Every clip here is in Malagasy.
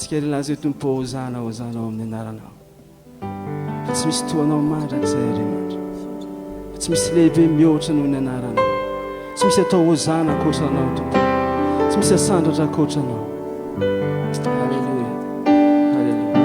Lazy tompo hozana amin'ny anaranao. Fa tsy misy toanao mandrak'izay Andriamanitra. Fa tsy misy lehibe mihoatra noho ny anaranao. Tsy misy atao hozana ankoatranao tompo. Tsy misy asandratra ankoatranao. Halleluja. Halleluja.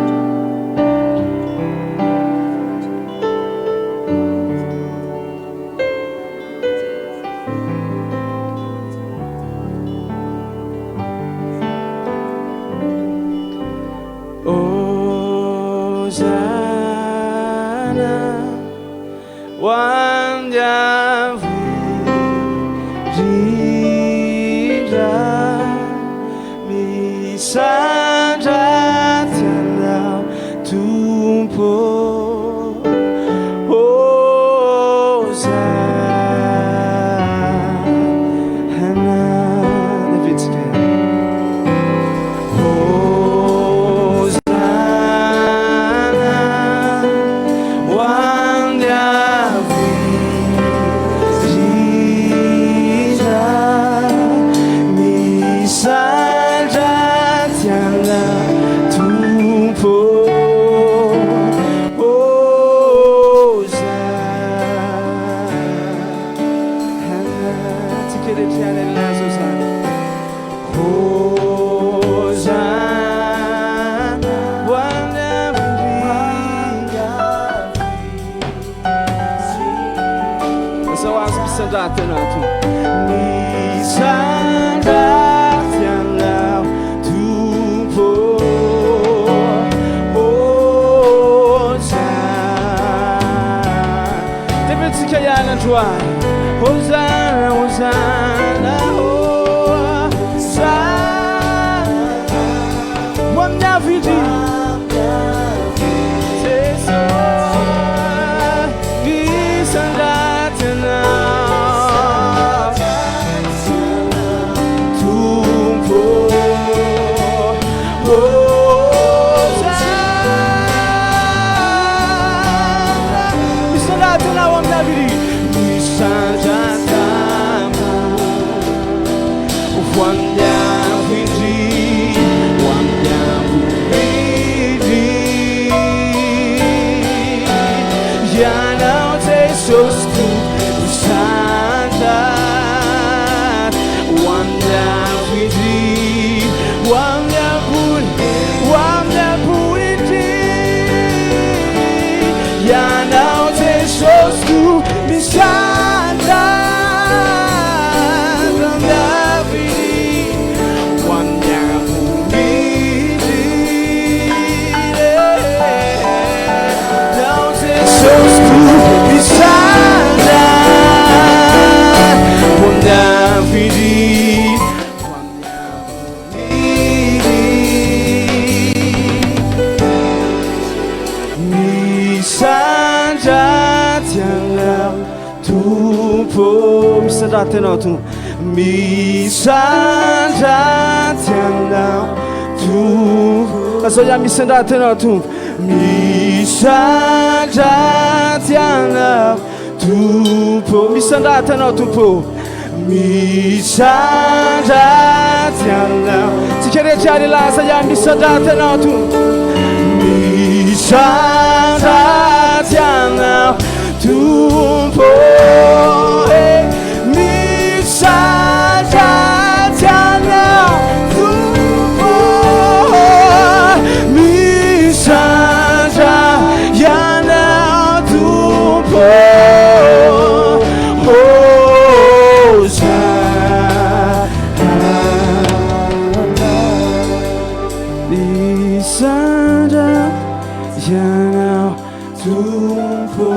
Misandratianao tompo, misandratianao tompo. Azao iaho misandratianao tompo, misandratianao tompo, misandratianao tompo, misandratianao. Tsika rehetra ary laza iaho misandratianao tompo, misandratianao tompo. Misandratianao tompo, misandratianao tompo. Misandratianao tompo,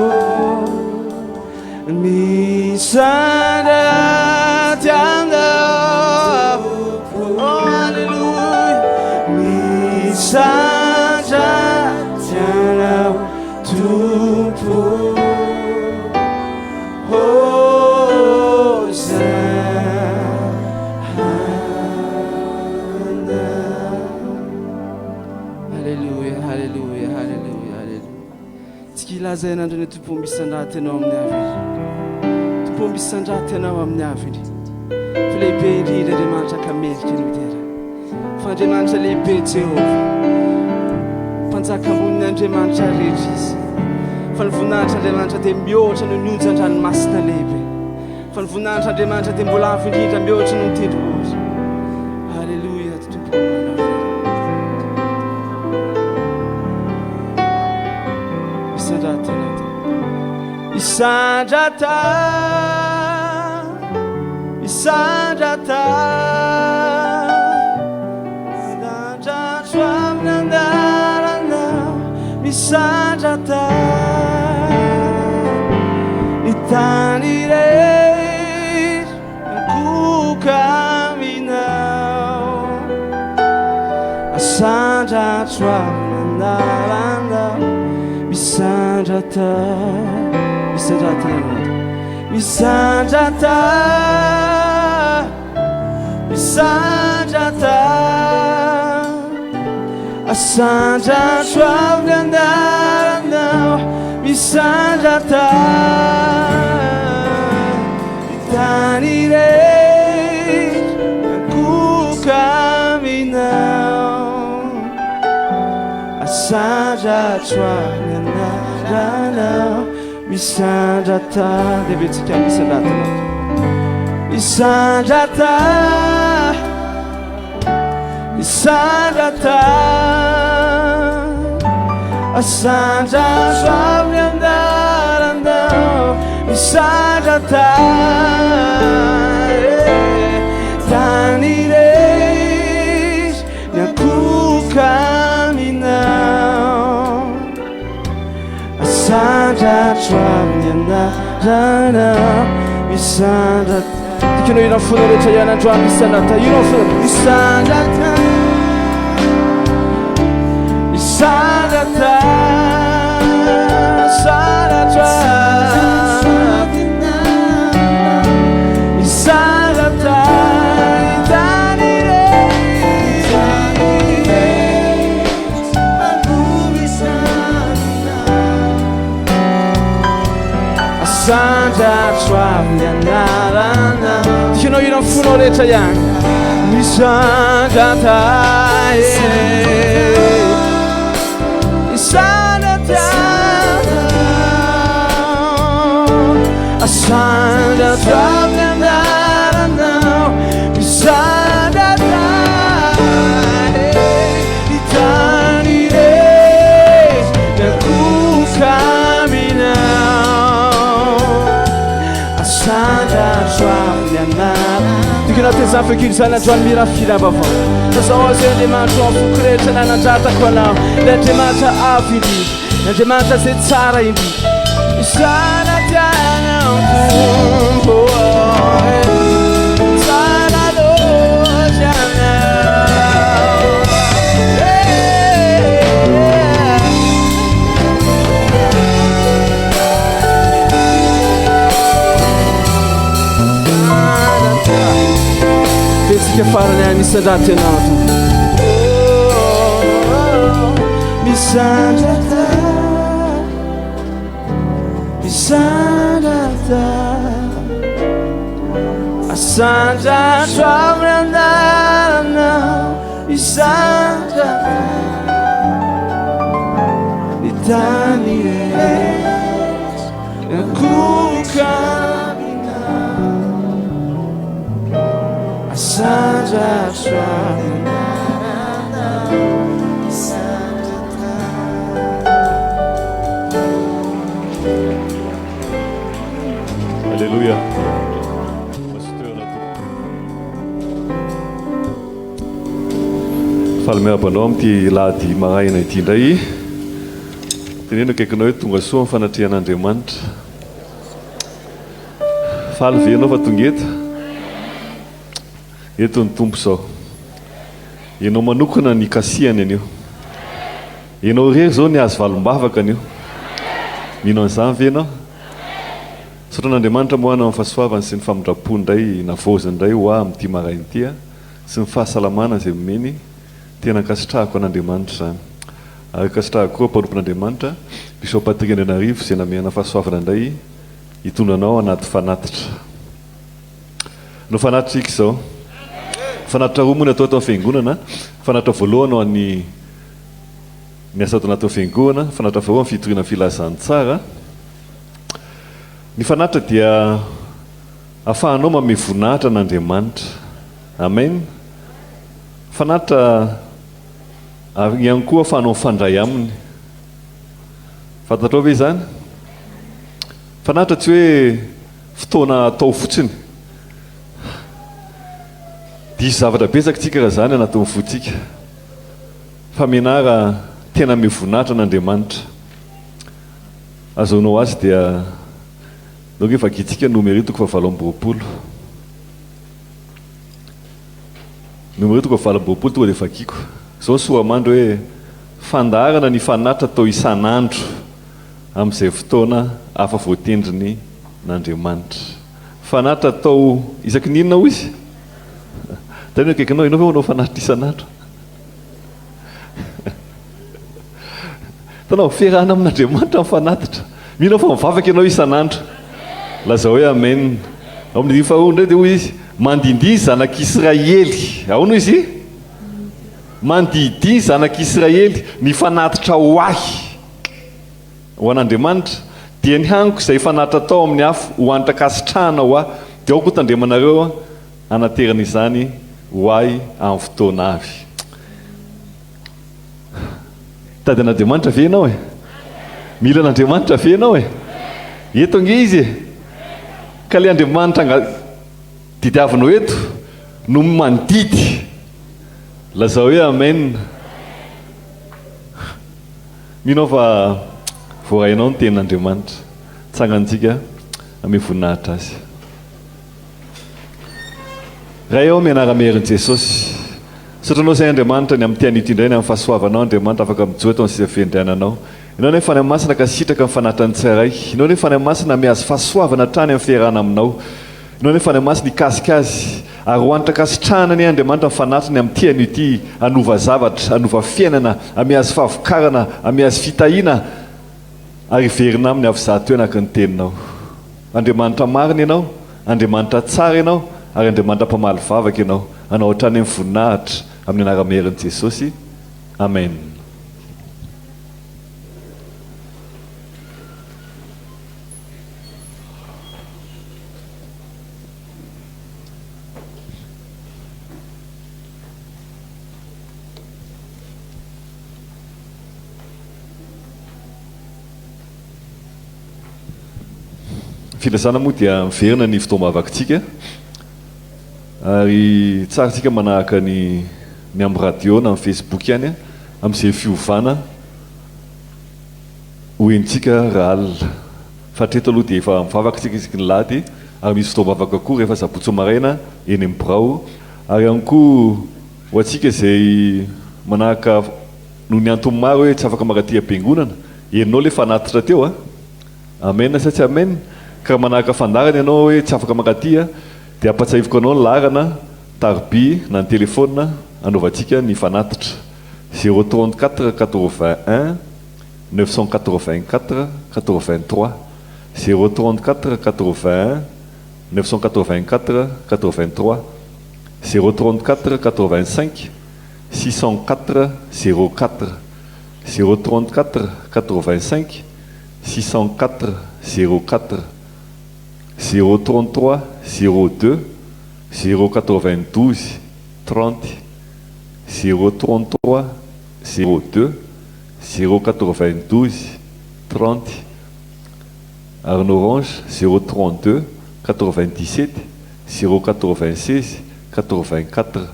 misandratianao, oh hallelujah, misandratianao tompo, hallelujah, hallelujah, hallelujah, hallelujah. Tikilazay nandrony tompo misandratianao amin'ny avy. Tompo misandratianao amin'ny avy. Fa lehibe indrindra Andriamanitra ka mendrika ny midera. Fandriamanitra lehibe Jehova, mpanjaka amboniny Andriamanitra rehetra izy. Fa ny voninahitra Andriamanitra dia mihoatra noho ny onjan-dranomasina lehibe. Fa ny voninahitra Andriamanitra dia mbola avo indrindra mihoatra noho ny tendrombohitra. Haleluya, Tompo anao. Isandrata anao. Isandrata, isandrata, andandratro amin'ny andaranao. Isandrata, ny tany rehetra nakoka aminao. Asandratro amin'ny andaranao. Isandrata, isandrata anao. Isandrata, isandrata, asandratro amin'ny andaranao. Isandrata, ny tany rehetra nakoka aminao. Asandratro amin'ny andaranao. Isandrata, deve tsika isandrata anao. Isandrata, isandrata, asandratro amin'ny andaranao. Isandrata, tany rehetra nakoka aminao. Asandratro amin'ny andaranao. Isandrata, tikanao ino amin'ny fona rehetra ihany androany. Isandrata, ino amin'ny fona. Isandrata, isandrata, isandrata, isandrata, tany rehetra asandratro amin'ny andaranao. Tikanao ino amin'ny fonao rehetra ihany. Isandrata, isandrata, asandratro amin'ny andaranao. Isandrata, ny tany rehetra nakoka aminao. Asandratro amin'ny andaranao. Tikanao tezany feky izany androany mirafila bavao. Zao azy Andriamanitra ao foko rehetra nanandratako anao. Ny Andriamanitra avo indrindra, ny Andriamanitra zay tsara indrindra. Isandrata anao Tompo, tsara loatra anao. Fetsika farany any isandrata anao Tompo. Isandrata, isandrata, asandratro amin'ny andaranao. Isandrata, ny tany rehetra nakoka aminao. Asandratro amin'ny andaranao. Alleluia. Faly miarabanao amin'ity lahady maraina ity indray. Teneno akaikinao hoe tonga soa amin'ny fanatrehan'Andriamanitra. Faly ve ianao fa tonga eto? Eto ny Tompo zao. Ianao manokana ny kasiany anio. Ianao rery zao ny azo Fotoam-Bavaka anio. Mino an'izany ve ianao? Sotran'Andriamanitra moana amin'ny fahasoavany sy ny famindrapony indray navozany indray ho ahy amin'ity maraina ity sy ny fahasalamana izay momeny tena kasitrahako an'Andriamanitra zany. Ary kasitrahako koa mpanompon'Andriamanitra Bishop Patrick Andrianarivo izay namehana fahasoavana indray hitondranao anaty fanatitra. No fanatitra iky zao. Fanatitra roa moa ny atao amin'ny fiangonana fanatra voalohany ho an'ny miasa ato anatin'ny fiangonana, fanatra faharoa fitoriana filazantsara. Ny fanatra dia ahafahanao manome voninahitra n'Andriamanitra. Amen. Fanatra ihany koa ahafahanao mifandray aminy. Fantatrao ve izany? Fanatra tsy hoe fotoana atao fotsiny. Diso zavatra betsaka tsika raha zany anatin'ny fotsika. Fa menara tena mivoninahitra n'Andriamanitra. Azaonao azy dia donc efa gitsika numéritoko fa 7 numéritoko fa 7 tonga dia efa giko. Zao soamandro hoe fandaharana ny fanatra atao isan'andro amin'izay fotoana afa voatendriny n'Andriamanitra. Fanatra atao isaky ny inona izy? Tany akaikinao ianao ve manao fanatra isan'andro? Tanao ferahana amin'Andriamanitra mifanatitra. Mino fa mivavaka ianao isan'andro. Lazao hoe amen. Ao amin'ny faharoa indray dia hoy izy mandindiny zanak'Israely. Ao no izy? Mandidiny zanak'Israely ny fanatitra ho ahy ho an'Andriamanitra dia ny haniko izay fanatitra tao amin'ny afo ho antakasitrahana ho ahy dia aoko tandremanareo anaterana izany ho ahy amin'ny fotoana avy. Tady an'Andriamanitra ve ianao e? Mila an'Andriamanitra ve ianao e? Eto nge izy e? Ka le Andriamanitra didiavinao eto no mandidy. Lazao hoe amen. Minao fa voarainao ny tenin'Andriamanitra. Tsangantsika ame voninahitra azy. Raha eo mianara-merin'i Jesosy. Sotranao izay Andriamanitra ny amin'ny tian'ito indray ny amin'ny fahasoavanao Andriamanitra afaka mijoa tao ny sisa fiandriananao. Ianao ny fanahy masina ka sitraka amin'ny fanatany tsirairay. Ianao ny fanahy masina mihazo fahasoavana trany amin'ny fiarahana aminao. Ianao ny fanahy masina ikasika azy ary ho antakasitrahana ny Andriamanitra mifanatrany amin'ny tian'ity hanova zavatra, hanova fiainana, amihazo fahavokarana, amihazo fitahiana ary verina aminy avy zato eo anaky ny teninao. Andriamanitra marina ianao, Andriamanitra tsara ianao ary Andriamanitra mpamaly vavaka ianao. Anao hatrany amin'ny voninahitra amin'ny anara-merin'i Jesosy. Amen. Filazana moa dia miverina ny fotoam-bavakantsika ary tsara tsika manahaka ny amin'ny radio na amin'ny Facebook ihany amin'izay fiovana hoentsika raha alina. Fa treto aloha dia efa mivavaka tsika isaky ny lahady ary misy fotoam-bavaka koa rehefa sabotsy maraina eny amin'ny birao ary ihany koa ho antsika izay manahaka noho ny antony maro hoe tsy afaka makaty am-piangonana enao le fanatitra teo a. Amen sa tsy amen? Ka manahaka fandarana ianao hoe tsy afaka makaty dia ampatsahiviko anao ny laharana tarby na ny telefona anaovantsika ny fanatitra 034 81 984 83 034 81 984 83 034 85 604 04 034 85 604 04 033 02 092 30 033 02 092 30 ary ny Orange 032 97 096 84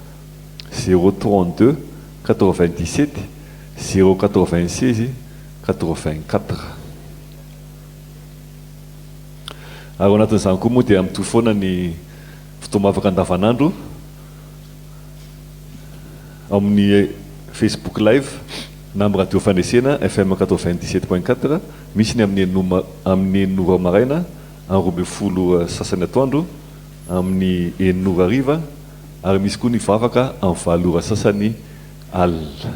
032 97 096 84. Ary anatin'izany koa moa dia mitohy foana ny fotoam-bavaka andavanandro amin'ny Facebook live na amin'ny radio fanesena FM 97.4 misy ny amin'ny enora maraina amin'ny 12 sasany atoandro amin'ny enora hariva ary misy koa ny vavaka amin'ny 7 ora sasany alina.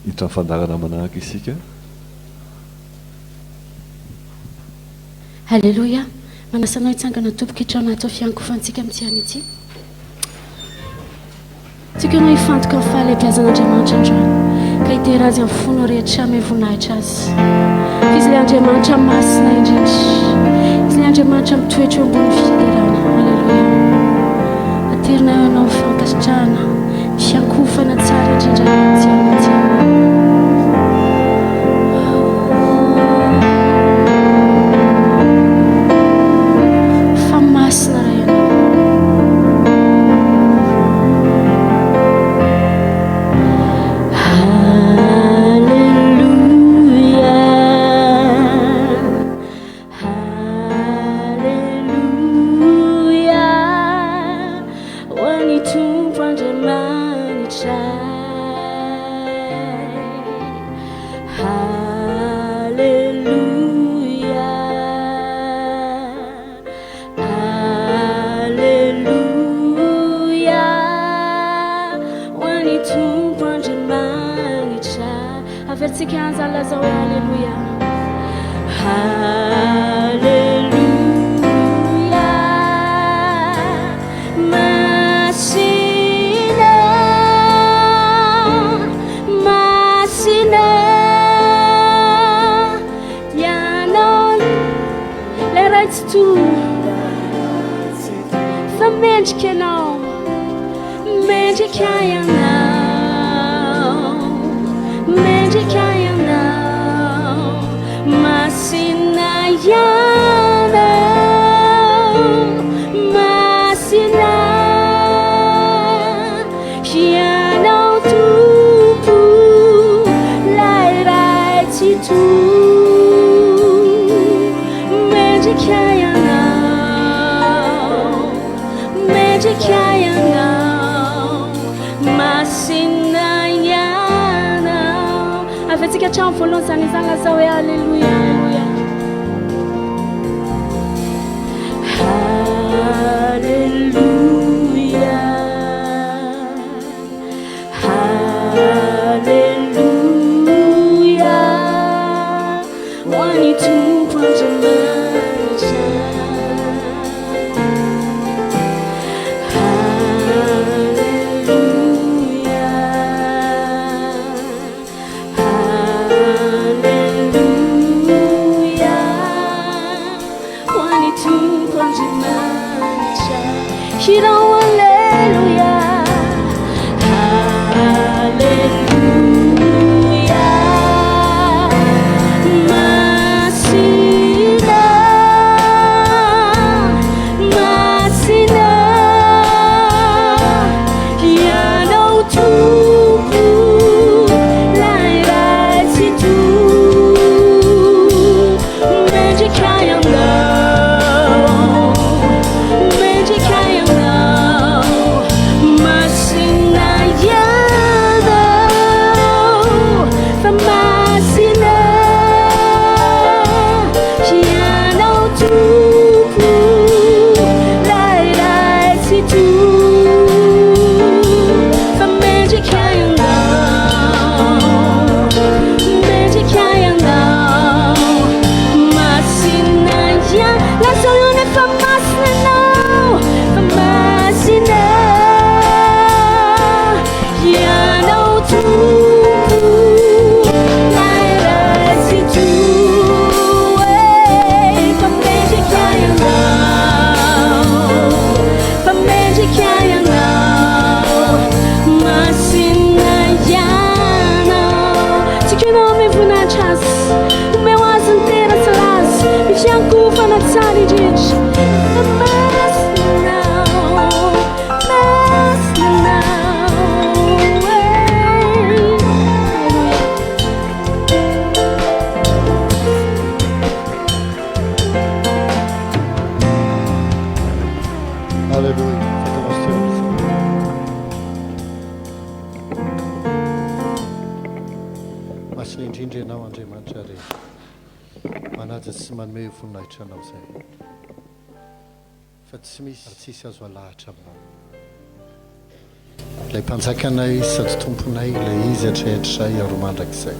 Hiditra ny fandarana manahaka isika. Alléluia. Manasanao hitsangana tompoko hitrana atao fiankofantsika amin'ny tiany ity. tokony hifantoka amin'ny fahalebiazan'Andriamanitra androany ka hitera azy amin'ny fona rehetra amin'ny voninahitra azy izy ilay Andriamanitra masina indrindra izy ilay Andriamanitra mitoetra eo ambony fiterana halleluia aterina eo anao fankasitrahana fiankofana tsara indrindra fa masina raha ianao Tsisy azo alahatra aminao ilay mpanjakanay sady tomponay ilay izy atrehatray aromandrakizay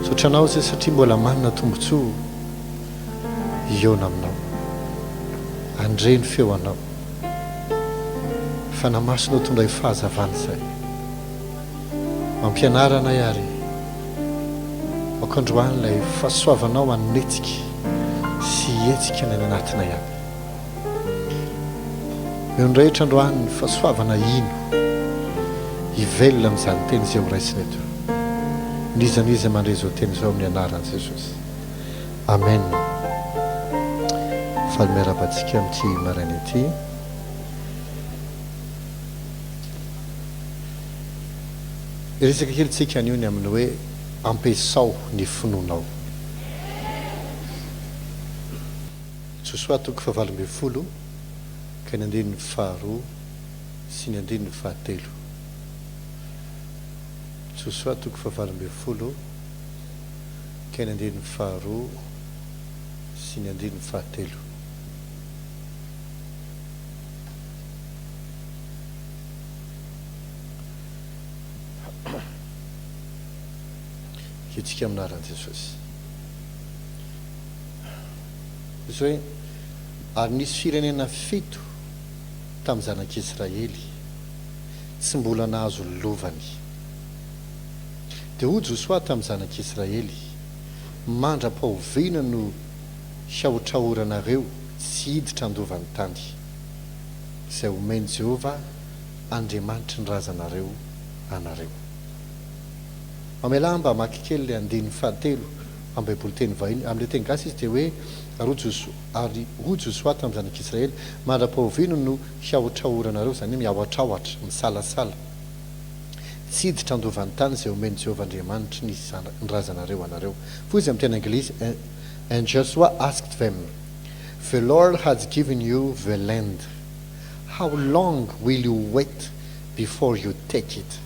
sotranao zay satria mbola manana tombontsoa iona aminao andreny feo anao fanamasonao tondray fahazavana izay mampianarana iary makandroany ilay fahasoavanao anetsika sy hetsika ny anatina ihany eo nrehetra androany ny fahasoavana ino hivelona amin'izany teny izay ho raisina eto nizaniza mandre izao teny izao amin'ny anaran'i Jesosy amen fa miara-batsika amin'ity maraina ity resaka kely tsika an'io ny amin'ny hoe ampesao ny finoanao tsosoa toko fahavalo-ambin'ny folo ka ny andininy faharoa sy ny andininy fahatelo tsosoa toko fahavalo-ambin'ny folo ka ny andininy faharoa sy ny andininy fahatelo itsika aminaran'i Jesosy izy hoe ary nisy firenena fito tamin'ny zanak'Israely tsy mbola nahazo lovany dia hoy Josoa tamin'ny zanak'Israely mandra-pahoviana no hiahotrahoranareo tsy hiditra andovan'ny tany izay omeny Jehova Andriamanitry ny razanareo anareo mamela mba maky kely le andiny fahatelo amin'ny baiboly teny vahiny amin'ilay teny gasy izy dia hoe ary hoy Josoa tamin'ny zanak'Israely mandra-pahoviana no hiahotrahoranareo zany hoe miahoatrahoatra misalasala tsy hiditra andovan'ny tany izay omeny Jehova Andriamanitry ny razanareo anareo fo izy amin'ny teny anglisy and Joshua asked them the Lord has given you the land how long will you wait before you take it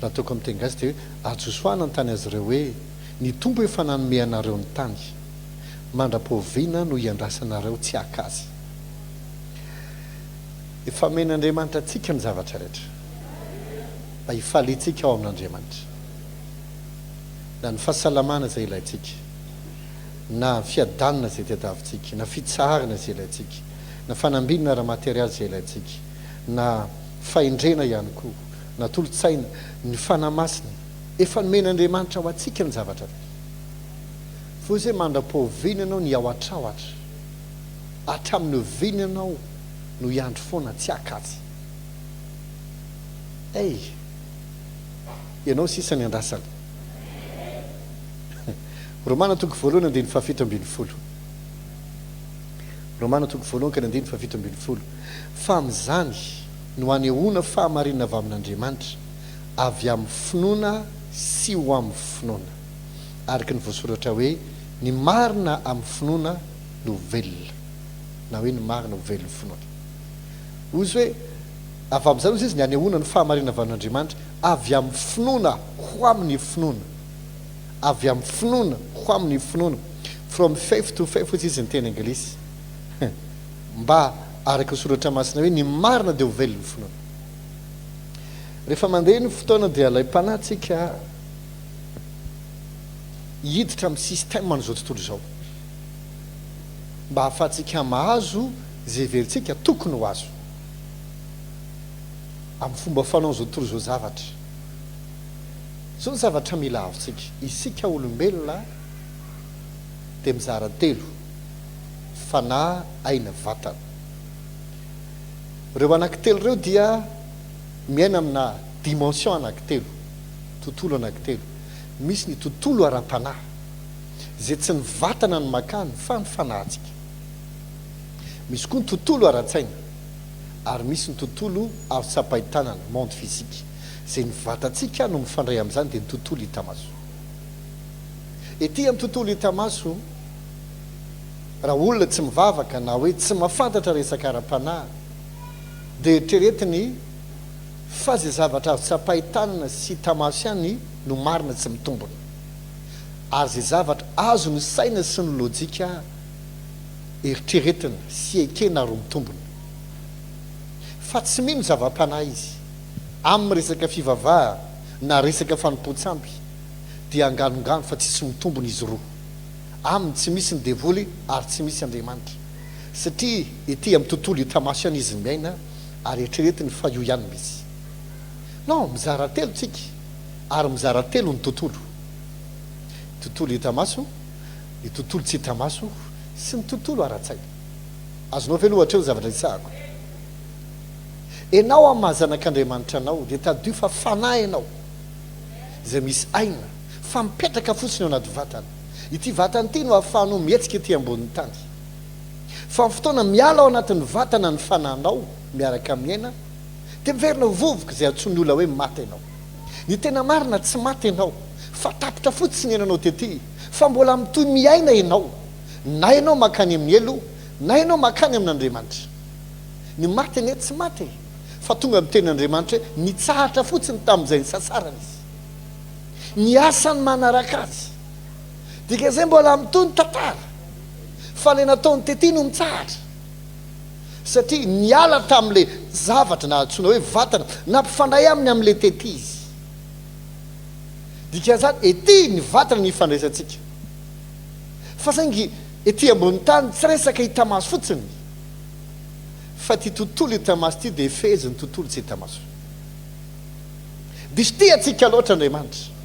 raha ataoko amin'ny teny gasy dia hoe ary Josoa nanontany azy ireo hoe ny tombo efa nanome anareo ny tany mandra-pahoviana no hiandrasanareo tsy akazy efa men'Andriamanitra antsika ny zavatra rehetra mba hifalitsika ao amin'Andriamanitra na ny fahasalamana izay ilayntsika na fiadanana izay tadiavintsika na fitsarana izay ilayntsika na fanambinana raha materialy izay ilayntsika na fahendrena ihany koa na tolotsaina ny fanamasina efa nomen'Andriamanitra ho antsika ny zavatra fo izy hoe mandra-pahoviana ianao ny ahoatrahoatra hatramin'ny oviana ianao no hiandro foana tsy akazy ey ianao sisa ny andrasana Romana toko voalohany andiny fahafito ambin'ny folo Romana toko voalohany ka ny andiny fahafito ambin'ny folo fa amin'izany no anehoana fahamarinana avy amin'Andriamanitra avy amin'ny finoana sy ho amin'ny finoana araka ny voasoratra hoe ny marina amin'ny finoana no velona na hoe ny marina ho velona finoana ozy hoe avy amin'izany ozy izy ny anehoana ny fahamarinana avy amin'Andriamanitra avy amin'ny finoana ho amin'ny finoana avy amin'ny finoana ho amin'ny finoana from faith to faith ozy izy ny teny anglisy mba araka soratra masina hoe ny marina dia ho velona finoana rehefa mandeha ny fotoana dia ilay mpanatsika hiditra amin'ny système n'izao tontolo izao mba hahafahantsika mahazo izay verintsika tokony ho azo amin'ny fomba fanao izao tontolo izao zavatra zao ny zavatra mila avontsika isika olombelona dia mizara telo fanahy aina vatana reo anankitelo ireo dia miaina amina dimension anankitelo tontolo anankitelo misy ny tontolo ara-panahy izay tsy ny vatana ny makany fa ny fanahintsika misy koa ny tontolo ara-tsaina ary misy ny tontolo ara-tsapahitanana monde physique izay ny vatantsika no mifandray amin'izany dia ny tontolo hitamaso ety amin'ny tontolo hitamaso raha olona tsy mivavaka na hoe tsy mahafantatra resaka ara-panahy dia eritreretiny fa zay zavatra ara-tsapahitanana sy hitamaso ihany no marina tsy mitombona ary zay zavatra azo ny saina sy ny lojika eritreretina sy ekena ro mitombona fa tsy mino zava-panahy izy amin'ny resaka fivavaha na resaka fanompo-tsampy dia anganongano fa tsisy mitombona izy roa aminy tsy misy ny devoly ary tsy misy Andriamanitra satria ety amin'ny tontolo hitamaso ihany izy miaina ary etreretiny fa io ihany misy non mizara telo tsika ary mizara telo ny tontolo hita maso ny tontolo tsy hita maso sy ny tontolo ara-tsaina azonao ve lohatra eo zavatra isahako enao amin'ny mahazanak'Andriamanitra anao dia tadio fa fanahy ianao izay misy aina fa mipetraka fotsiny ao anaty vatana ity vatana ity no ahafahanao mihetsika ety ambonin'ny tany fa fotoana miala ao anatin'ny vatana ny fanahinao miaraka miaina dia miverina vovoka izay antsoin'ny olona hoe maty ianao ny tena marina tsy maty ianao fa tapitra fotsiny iananao tety fa mbola mitoy miaina ianao na ianao makany amin'ny elo na ianao makany amin'Andriamanitra ny maty ane tsy maty fa tonga amin'ny tenin'Andriamanitra hoe nitsahatra fotsiny tamin'izay ny sasarana izy ny asany manaraka azy dika izay mbola mitoy ny tantara fa le nataony tety no mitsahatra satria niala tamin'le zavatra na antsoina hoe vatana nampifandray aminy amin'le tety izy dika zany ety ny vatana ny ifandraisantsika fa saingy ety ambony tany tsy resaka hita maso fotsiny fa ty tontolo hita maso ty dia fezy ny tontolo tsy hita maso disy ty atsika loatra Andriamanitra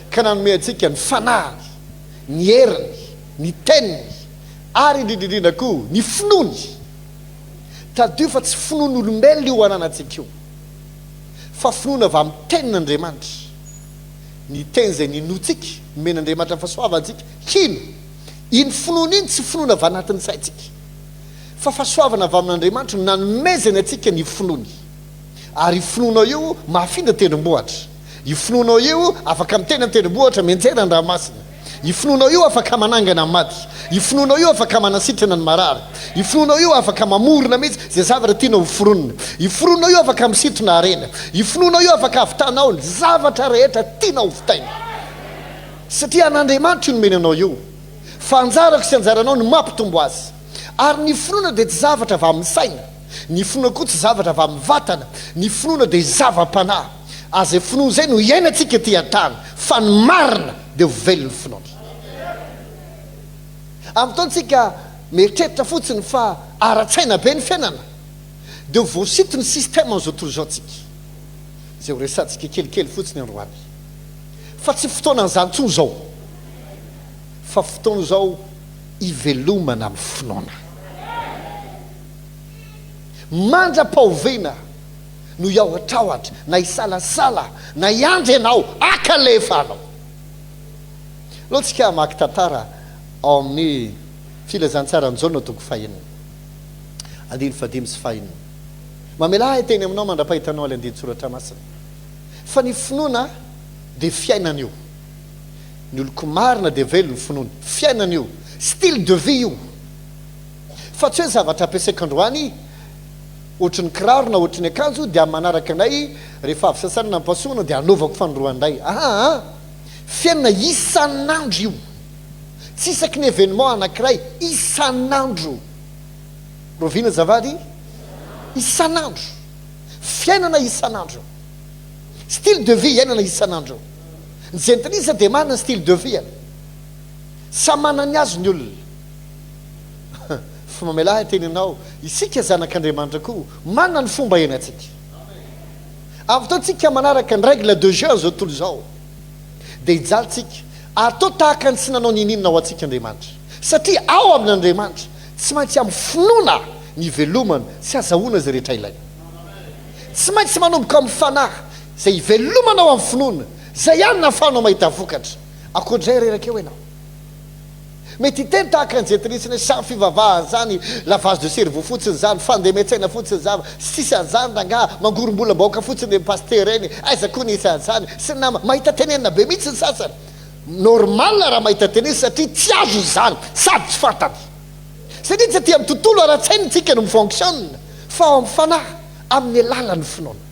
ka nanome atsika ny fanahiny ny heriny ny teniny ary indrindrindrindra koa ny finoany tadio fa tsy finoan'olombelona io ananantsika io fa finoana avy amin'ny tenin'Andriamanitra ny teny izay ninotsika nomen'Andriamanitra fahasoavantsika kino iny finoana iny tsy finoana avy anatin'ny saintsika fa fahasoavana avy amin'Andriamanitra nanomezany atsika ny finoany ary finoanao io mahafindra tendrombohatra ifinoanao io afaka mitena tendrombohatra mianjera ny ranomasina ifinoanao io afaka manangana maty ifinoanao io afaka manasitrana ny marary ifinoanao io afaka mamorona mihitsy zay zavatra tianao hoforonina ifinoanao io afaka misitona arena ifinoanao io afaka avitanao ny zavatra rehetra tianao hovitaina satria an'Andriamanitra io nomeny anao io fa anjarako sy anjaranao ny mampitombo azy ary ny finoana dia tsy zavatra avy amin'ny saina ny finoana koa tsy zavatra avy amin'ny vatana ny finoana dia zavam-panahy aza finoana izay no iainantsika ty an-tany fa ny marina dia hovelony finoana amin'ny fotoantsika mieritreritra fotsiny fa ara-tsaina be ny fiainana dia voasito ny système an'izao tontolo izao tsika izay ho resantsika kelikely fotsiny androany fa tsy fotoana n'izany tsoa izao fa fotoana izao ivelomana amin'ny finoana mandra-pahoviana no iahoatraohatra na hisalasala na hiandry ianao akalefa anao loatsika maky tantara ao amin'ny filazantsara an'izao no toko fahenina andiny fadimy sy fahenina mamelahy teny aminao mandra-pahitanao ale andiny tsoratra masina fa ny finoana dia fiainana io ny oloko marina dia velo ny finoana fiainana io style de vie io fa tsy hoe zavatra ampiasaiko androany ohatry ny kiraro na ohatry ny akanjo dia manaraka anay rehefa avy sasana nampasoana dia anaovako fandroandray fiainana isan'andro io tsy isaky ny événement anankiray isan'andro rovina zavady isan'andro fiainana isan'andro style de vie iainana isan'andro ny jentilisa dia manana style de vie sa manany azo ny olona fa mamelahy teny anao isika zanak'Andriamanitra koa manana ny fomba iainantsika amin'ny fotoantsika manaraka ny règle de jeu zao tontolo izao dia hijalitsika atao tahaka ny tsy nanao nininona ao antsika Andriamanitra satria ao amin'Andriamanitra tsy maintsy amin'ny finoana ny velomana sy azahoana zay rehetra ilaina tsy maintsy manomboka amin'ny fanahy zay hivelomana ao amin'ny finoana zay ihany nahafahanao mahita vokatra akoatrizay reraka eo ianao mety hiteny tahaka ny jentilitsiny samy fivavahana zany lavage de cerveau fotsiny zany fandemetsaina fotsiny zava sisy an'izany ranga mangorombolam-baoaka fotsiny le paster eny aiza koa nisy an'izany sy ny nama mahita tenenina be mihitsy ny sasany normal raha mahita teneny satria tsy azo zany sady tsy fantany satria tsy aty amin'ny tontolo ara-tsainy tsika no mifonctionne fa ao amin'ny fanahy amin'ny alalan'ny finoana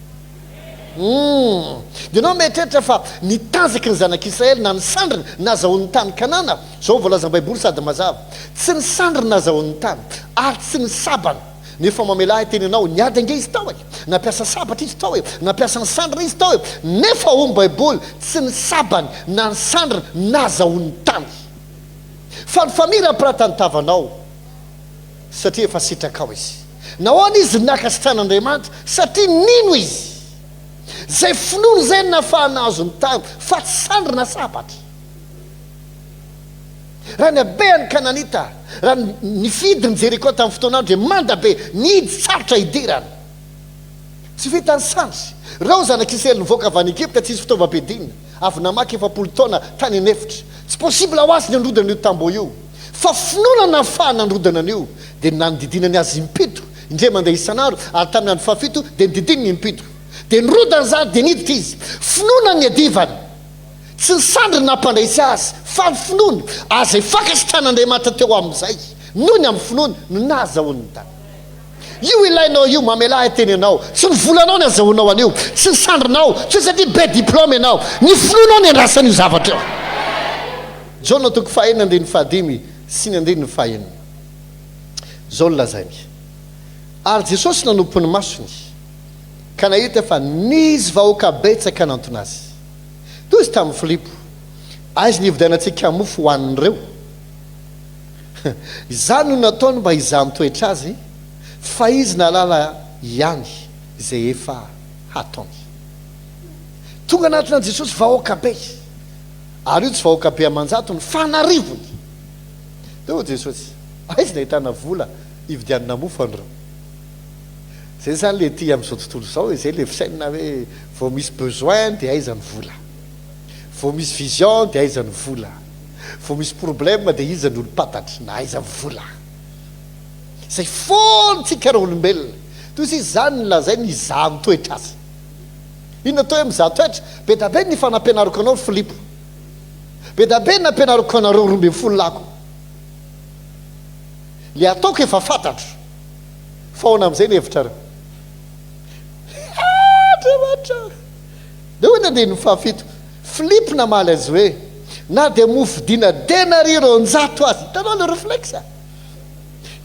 dia anao mieritreritra fa nitanjaky ny zanak'Israely na ny sandriny nazahoan'ny tany kanana zao voalazany baiboly sady mazava tsy ny sandriny nazahoan'ny tany ary tsy ny sabana nefa mamelahy teny anao niady ange izy tao e nampiasa sabatra izy tao e nampiasa ny sandrina izy tao e nefa homy baiboly tsy ny sabany na ny sandrina nazahoan'ny tany fa ny famira ampiratany tavanao satria efa sitraka ao izy nahoana izy nakasitran'andriamanitra satria nino izy zay finono zay nafahana azo ny tany fa tsy sandrina sabatra raha ny abeany kananita raha nifidiny jeriko tamin'ny fotoanao dia manda be nihidy sarotra idirana tsy vitany sandry reo zanak'israely nivoaka avy any Egypta tsy isy fitaovam-piadinina avy namaky 7 taona tany anefitra tsy possible ho azy ny androdana io tambo io fa finoana nafahana androdana an'io dia nanodidinany azy impitro indray mandeha isan'andro ary tamin'ny andro fahafito dia nididiny ny impitro dia nirodana zany dia niditra izy finoana ny adivany tsy nisandry nampandraisy azy fa ny finoany azay fakasitran'andriamanitra teo amin'izay noho ny amin'ny finoany no nahazahoany tany io ilainao io mamelahy teny anao tsy nivolanao ny azahoanao an'io tsy nisandrinao tsy satria be diplôme ianao ny finoanao ny andrasan'io zavatra eo Jaona toko 4:15 sy ny 9:1 zao lazainy ary Jesosy nanompony masony ka nahita fa nizy vahoaka betsaka nantona azy toy izy tamin'ny Filipo aizy nividianantsika mofo hoanin'ireo izany no nataony mba hizaha mitoetra azy fa izy nalala ihany izay efa hataony tonga anatina Jesosy vahoaka be ary io tsy vahoaka be amanjatony fa narivony teo Jesosy aizy nahitana vola hividianana mofo an'ireo zay zany le ty amin'izao tontolo zao zay le fisainina hoe vao misy besoin dia aizany vola vao misy vision dia aizany vola vao misy problème dia izany olo-patatry na aizany vola zay fontsika raha olombelona toy izy zany nylazay ny izaha mitoetra azy ino atao hoe mizaha toetra be da be ny fanampianariko anao Filipo be da be nampianariko anareo 12 lako le ataoko efa fantatro fa ona amin'izay ny hevitra reo dia hoy nandeha ny fahafito Filipo namaly azy hoe na dia mofidina denarireo-njato azy hitanao le réflexe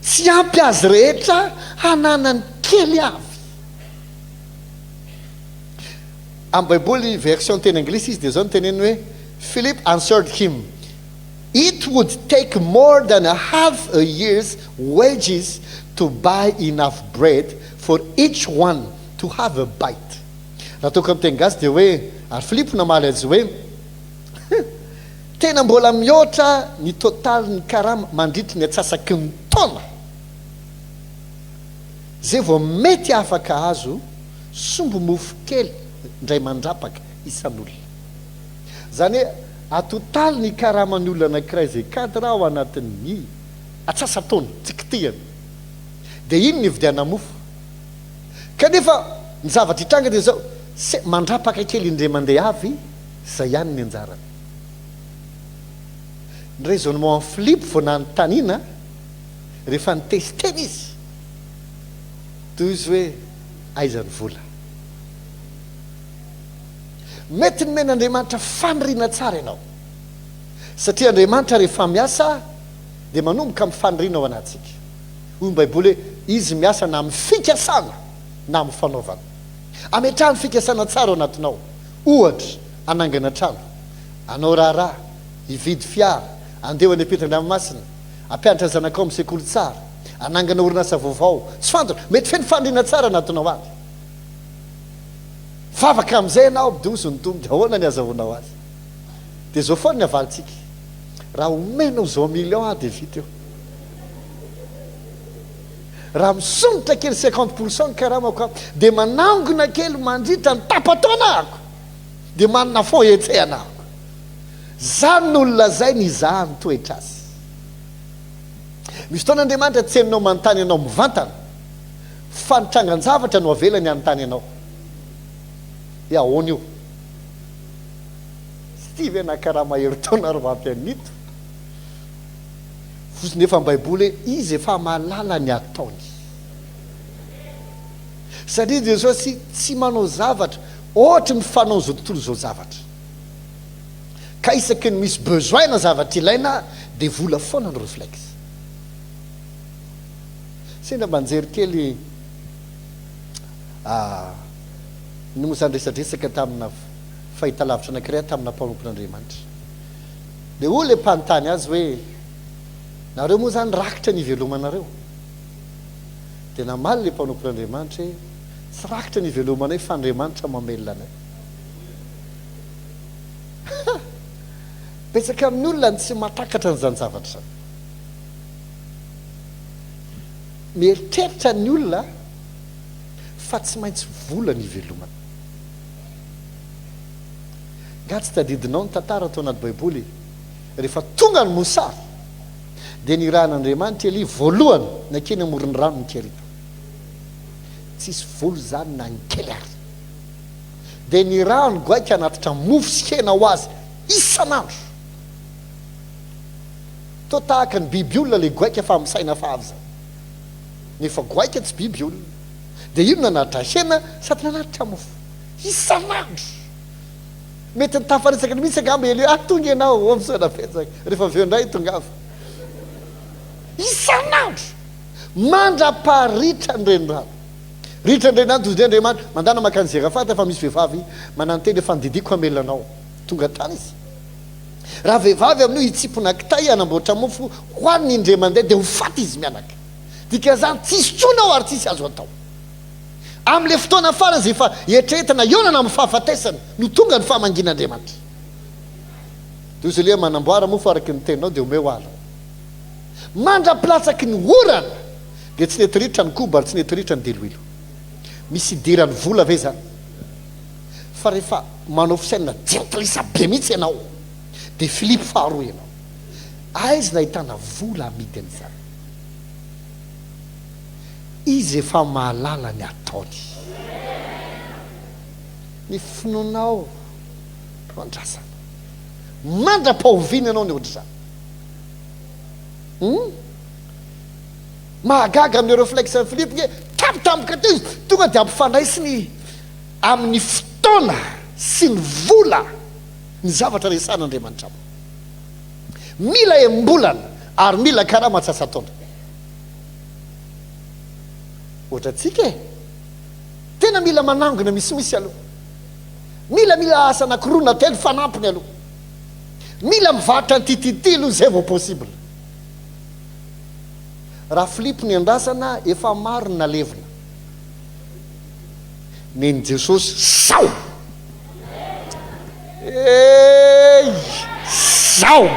tsy ampy azy rehetra hananany kely avy amin'ny baiboly version teny anglisy izy dia zao no teneny hoe Philip answered him it would take more than a half a year's wages to buy enough bread for each one to have a bite raha toko amin'ny teny gasy dia hoe ary Filipo namaly azy hoe tena mbola mihoatra ny totaly ny karama mandritry ny atsasaky ny taona zay vao mety afaka azo sombo mofo kely ndray mandrapaka isan'olona zany hoe atotaly ny karaman'ny olona anankiray zay cadre ao anatin'ny atsasa-taona tsikitihany dia iny ny vidiana mofo kanefa ny zavatra hitranga dia zao mandrapaka kely indray mandeha avy zay ihany ny anjarany ny raisonnement Filipo vao nanontaniana rehefa nitesteny izy toy izy hoe aizany vola mety ny men'Andriamanitra faniriana tsara ianao satria Andriamanitra rehefa miasa dia manomboka amin'ny faniriana ao anatsika hoy ny baiboly hoe izy miasa na amin'ny fikasana na amin'ny fanaovana ametrahany fikasana tsara ao anatinao ohatra anangana trano anao raharaha hividy fiara andeha any ampitan-dranomasina ampianatra zanakao amin'ny sekoly tsara anangana orinasa vaovao tsy fantatra mety feno faniriana tsara anatinao any favaka amin'izay ianao dia ozy ny tombo dia ahoana ny azahoanao azy dia zao foana ny avalintsika raha omenao zao million dia vita eo raha misonitra kely 50% ny karamako dia manangona kely mandritra ny tapataonahako dia manana fon etsehanaako zany n'olona zay ny izaha ny toetra azy misy taon'Andriamanitra tsy heninao manontany ianao mivantana fa nitrangan-javatra no avelany anontany ianao ahoana io sy tia ve nakarama hery taona ry mampianito fosiny efa ny baiboly hoe izy efa mahalala ny ataony satria Jesosy tsy manao zavatra ohatra ny fanao zao tontolo zao zavatra ka isaky ny misy besoin na zavatra ilaina dia vola foana ny réflexe sendra manjery kely ny mosandresadresaka tamina fahitalavitra anankiray tamina mpanompon'Andriamanitra dia o le mpanontany azy hoe nareo moa zany rakitra ny ivelomanareo dia namaly le mpanompon'andriamanitra hoe tsy rakitra ny velomanay fa andriamanitra mamelona anay betsaka amin'ny olona ny tsy matakatra nyzany zavatra zany mieritreritra ny olona fa tsy maintsy vola ny velomana nga tsy tadidinao ny tantara tao anaty baiboly rehefa tonga ny mosary dia ny rahan'andriamanitra eli voalohany nakeny amorony rano ny kerita tsisy volo zany na nkely ary dia ny rano goaika anatitra mofo sy hena ho azy isan'andro to tahaka ny biby olona le goaika fa misaina fa avy zany nefa goaika tsy biby olona dia ino nanatitra hena sady nanatitra mofo isan'andro mety nitafarisaka ny misy angamba eli tonga ianao am'sona petsaka rehefa aveo indray tongava isan'andro mandra-paharitra nrenirano ritra ndrenano tozy andriamanitra mandana makan'izay fata fa misy vehivavy manano teny efa nididiko amelanao tonga tany izy raha vehivavy amin'io hitsipona kitay anamboatra mofo hoaniny indre mandeha dia ho faty izy mianaka dika zany tsisy tsonao ary tsisy azo atao am'le fotoana farany zay efa eritreretana ionana amin'ny fahafatesany no tonga ny fahamangin'andriamanitra de izy le manamboara mofo araky ny teninao dia omeo ala mandra-pilatsaky ny orana dia tsy netiritra ny koba ary tsy netiritra ny deloilo misy idirany vola ve zany fa rehefa manao fisainana jentilisa be mihitsy ianao dia Filipo faharoa ianao aizy nahitana vola amidy an'izany izy efa mahalala ny ataony ny finonao andrasana mandra-pahoviana ianao ny ohatra zany mahagaga amin'ny réflexe Filipo ge tampotampoka teo izy tonga dia ampifandraisiny amin'ny fotoana sy ny vola ny zavatra resan'andriamanitra mila embolana ary mila karaha matsasataona ohatra tsika e tena mila manangona misimisy aloha mila asa anakirona telo fanampiny aloha mila mivarotra nytitity aloha zay vao possible raha Filipo ny andrasana efa maro ny nalevina neny Jesosy sao sao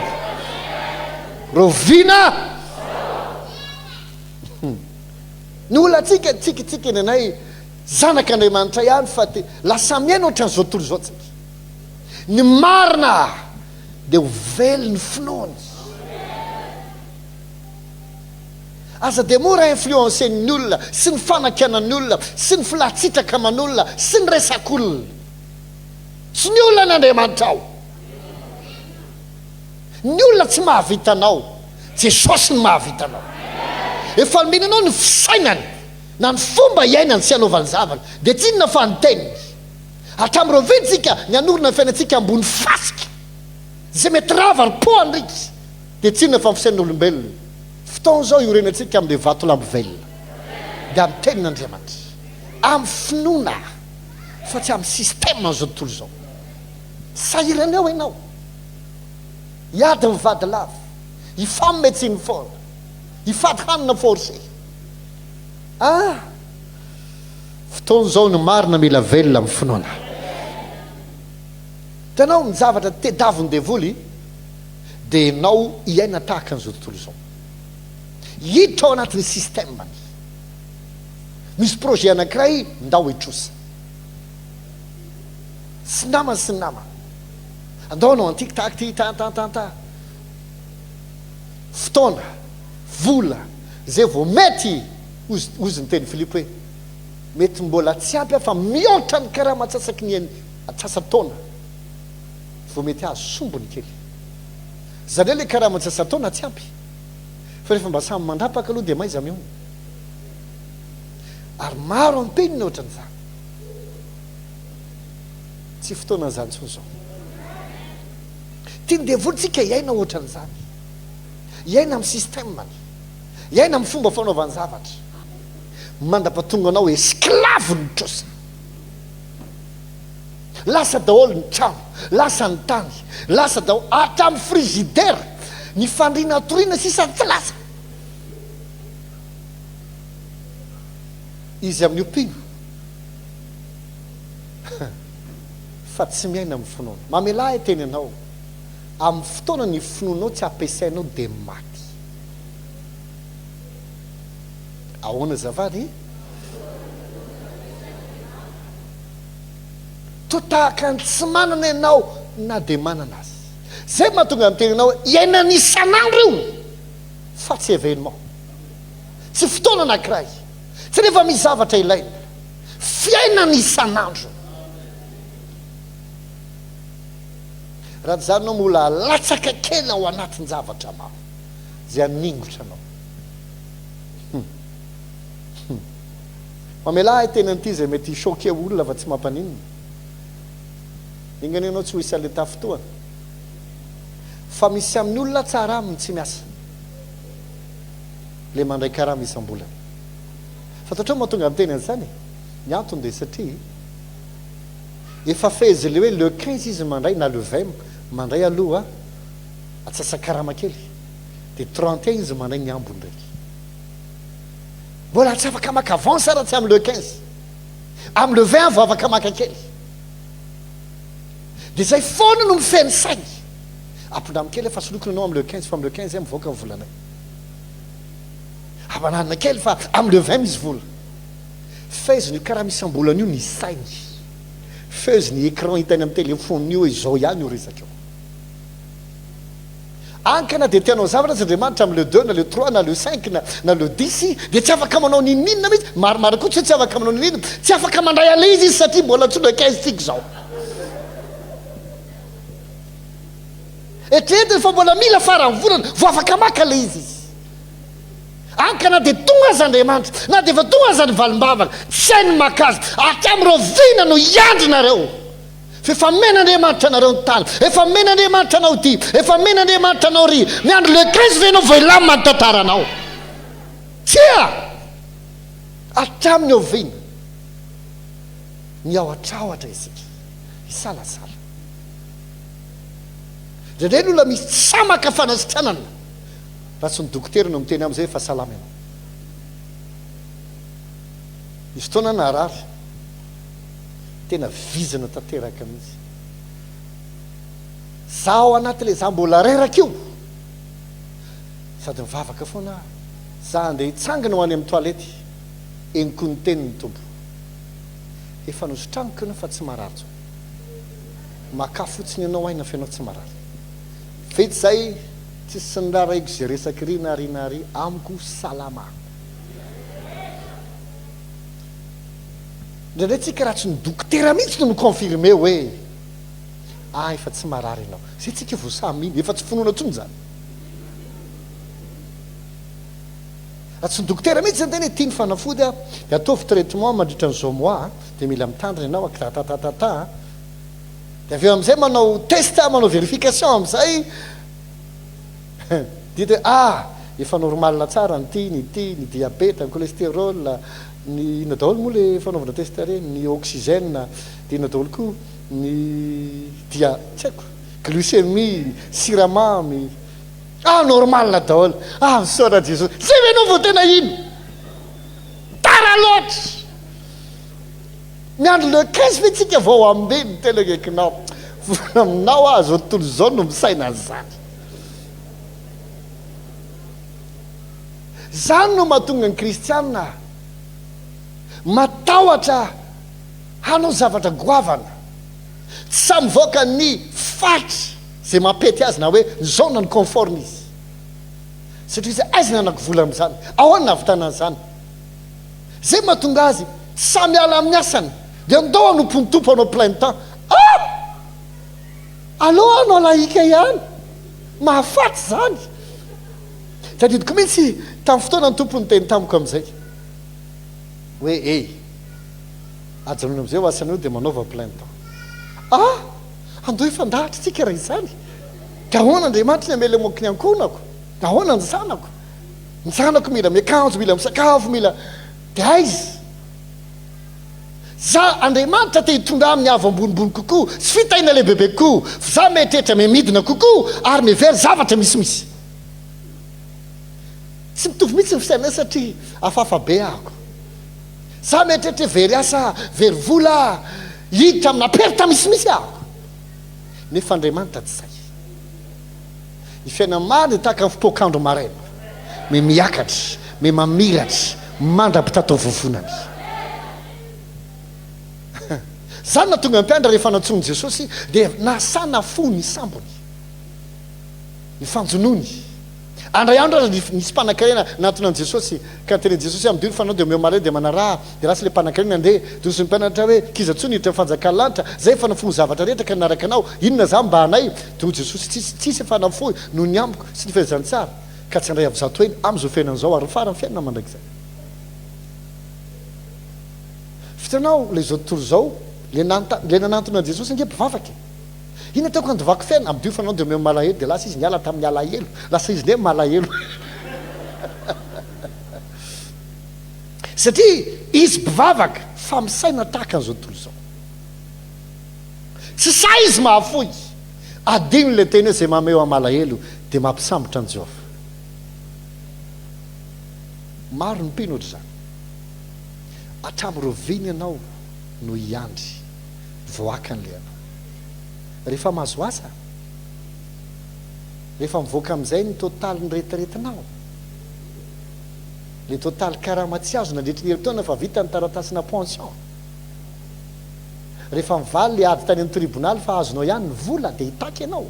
rovina ny olona tsika eny anay zanak'andriamanitra ihany fa te lasa miaina ohatran'izao tontolo zao tsika ny marina dia ho vely ny finoany aza dia mora influencen'ny olona sy ny fanakanan'ny olona sy ny filatsitraka aman'olona sy ny resak'olona tsy ny olona n'andriamanitra ao ny olona tsy mahavitanao Jesosy ny mahavitanao efa minanao ny fisainany na ny fomba iainany sy anaovany zavana dia tsy inona fa nyteniny hatramin'ireo ventsika ny anorona ny fiainantsika ambony fasika zay mety rava-po andriky dia tsy inona fa fisain'olombelona fotoana zao iorenantsika amin'le vato lambivelona dia amin'ny tenin'andriamanitra amin'ny finoana fa tsy amin'ny système an'izao tontolo zao sahirany ao ianao hiady mivady lava hifamy médecine fort hifady hanina forcé fotoana zao ny marina mila velona amin'ny finoana tanao ny zavatra tedaviny devoly dia ianao hiaina tahaka an'izao tontolo zao hiditra ao anatin'ny système misy projet anankiray ndao hitrosa sy namany sy namany andao anao antikitaky ty tantantanta fotoana vola zay vao mety ozy ny teny Filipo hoe mety mbola tsy ampy fa mihoatra ny karaha matsasaky ny atsasataona vao mety azo sombony kely zany le karaha matsasataona tsy ampy fa rehefa mba samy mandrapaka aloha dia maiza miona ary maro ampeniny ohatran'izany tsy fotoana n'izany tsony zao tiany devolitsika hiaina ohatran'izany hiaina amin'ny système hiaina amin'ny fomba fanaovany zavatra mandra-patonga anao esclave ny trosa lasa daholo ny trano lasa ny tany lasa daholo hatramin'ny frigidaire ny fandriana toriana sisany tsy lasa izy amin'ny ompino fa tsy miaina amin'ny finoana mamelahy teny anao amin'ny fotoana ny finoanao tsy ampiasainao dia maty ahoana zavady totahaka ny tsy manana ianao na dia manana azy zay mahatonga amin'ny teny anao iaina ny isan'andro io fa tsy événement tsy fotoana anankiray tsy rehefa misy zavatra ilaina fiaina ny isan'andro raha zanao mola latsaka kely ao anatin'ny zavatra maro zay aningotra anao mamelahy teny an'ity zay mety choqué olona fa tsy mampaninina ingany anao tsy ho isa le tafotoana fa misy amin'ny olona tsara aminy tsy miasa le mandray karama isam-bolana fa toatrao mahatonga amin'ny teny an'izany ny antony dia satria efa faizy le hoe le 15 izy mandray na le 20 mandray aloha atsasa-karama kely dia 31 izy mandray ny ambony ndraiky mbola tsy afaka maka avance raha tsy amin'ny le 15 amin'ny le 20 vo afaka maka kely dia zay foana no mifeny sainy ampindamy kely efa solokona anao amin'ny le 15 fa amin'ny le 15 zay mivoaka ny volanay amananina kely fa amin'ny le 20 misy vola faizy ny karaha misy ambolana io ny sainy faizy ny écran hitany amin'ny téléphone io izao ihany io resaka eo ankana dia tianao zavatra tsy andriamanitra amin'ny le 2 na le 3 na le 5 na le 10 dia tsy afaka manao nininina mihitsy maromaro koa tsy afaka manao nininina tsy afaka mandray ale izy satria mbola tsy le 15 tika zao etrehetiny fa mbola mila farany volana vo afaka maka le izy ankana dia tonga azy andriamanitra na dia efa tonga azy any valim-bavaka tsy hainy makazy aty amin'ireo vina no iandrinareo fa efa men'andriamanitra anareo ny tany efa men'andriamanitra anao ty efa men'andriamanitra anao ry miandro le 15 ve anao vo ilamina ny tantaranao tsia atramin'ny ovina ny aoatraoatra isika isalasala drendreny olona misy tsamaka fanasitranana raha tsy ny dokotera no miteny am'izay efa salama ianao misy fotoana narary tena vizana tanteraka mihitsy za ao anaty le za mbola reraka io sady mivavaka foana za andeha hitsangana ho any amin'ny toalety eniko ny teniny tompo efa nosotraniko ianao fa tsy marary zao maka fotsiny ianao aina fa ianao tsy marary fety zay tsisy sy ny raha raiko zay resaky ry na ry na ry amiko salama ndraindray tsika raha tsy ny dokotera mihitsy no miconfirme hoe efa tsy marary ianao zay tsika voasaminy efa tsy finoana tsony zany raha tsy ny dokotera mihitsy zany tena hoe tiany fanafody a dia ataovy traitement mandritra n'izao mois dia mila mitandrina ianao akitatatata dia avy eo amin'izay manao test manao vérification amin'izay dito hoe efa normal tsara ny diabeta ny cholestérol ny ina daholo moa le fanaovana test reny ny oxygène dia ina daholo koa ny tsy haiko glucémie siramamy normal daholo misora jesosy zay ve anao vo tena ino tara loatra miandro le 15 fe tsika vao ambeny tena kekinao vona aminao zao tontolo zao no misaina zany zany no mahatonga ny kristianina matahotra hanao zavatra goavana tsy samivoaka ny fatra zay mampety azy na hoe zaona ny conforme izy satria zay aiza nanako vola am'izany ahoany navitanany zany zay mahatonga azy samy ala amin'ny asany dia andao anompontompo anao plein temps aloha anao laika ihany mahafaty zany tadidiko mihitsy tamin'ny fotoana ny tompony teny tamiko amin'izay hoe ajanony am'izay ho asana io dia manaova plein temps andao efandahatra tsika raha izany dia ahoana andriamanitra ny amela moky ny ankonako dia ahoana ny zanako mila miakanjo mila misakafo mila dia aizy za andriamanitra te hitondra amin'ny avo ambonimbony kokoa sy fitaina le bebe kokoa za metrehitra memidina kokoa ary mevery zavatra misimisy tsy mitovy mihitsy ny fisainay satria afafa be ahako za metrehtra very asa very vola hiditra amina perta misimisy ahko nefa andriamanitra tsy zay ny fiaina mary tahaka ny fotoakandro maraina me miakatra me mamiratra mandrapitatao vovonany zany na tonga mpiandra rehefa natsony Jesosy dia nasana fo ny sambony ny fanjonony andray andro raha nisy mpanan-karena nantonany Jesosy ka teneny Jesosy amin'ny diry fanao dia meo mare dia manaraha dia rasy le mpanan-karena andeha dosy ny mpianatra hoe kizatsony hiditra fanjakany lanitra zay fanafo zavatra rehetra ka naraka anao inona zany mba anay dia Jesosy tsisy fanafo noho ny amiko sy ny fehezany tsara ka tsy andray avy zato eny amin'izao fiainan'izao ary farany fiainana mandrakizay fitanao le zao tontolo zao le nanantona Jesosy nge mpivavaka ina taoko andovako fiaina amin'ny dio fanao dia meo malahelo dia lasa izy niala tamin'ny alahelo lasa izy ne malahelo satria izy mpivavaka fa misaina tahaka an'izao tontolo zao tsy sa izy mahafoy adino le teny hoe zay mameo amalahelo dia mampisambotra an Jehovah maro ny mpino ohatr' zany atramoroviny ianao no iandry voakan'le anao rehefa mahazo asa rehefa mivoaka amin'izay ny totaly ny retiretinao le totaly karama tsy azo nandritry ny heritona fa vita ny taratasina pension rehefa mivaly le ady tany amin'ny tribonaly fa azonao ihany ny vola dia hitaky ianao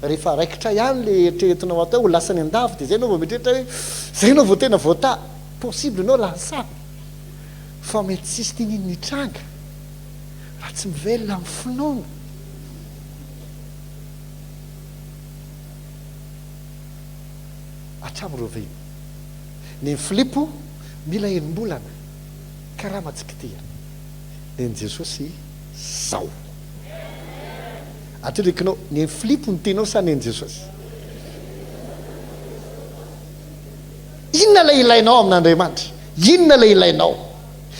rehefa raikitra ihany le eritreretinao atao ho lasany andavy dia zay anao vao mieritreritra hoe zay anao vao tena voata possible anao lasany fa mety tsisy tininy ny tranga raha tsy mivelona amin'ny finoana atramoroveny ny Filipo mila enim-bolana karama tsikitihana neny Jesosy zao atrerekinao ny Filipo ny tenao sa neny Jesosy inona le ilainao amin'Andriamanitra inona le ilainao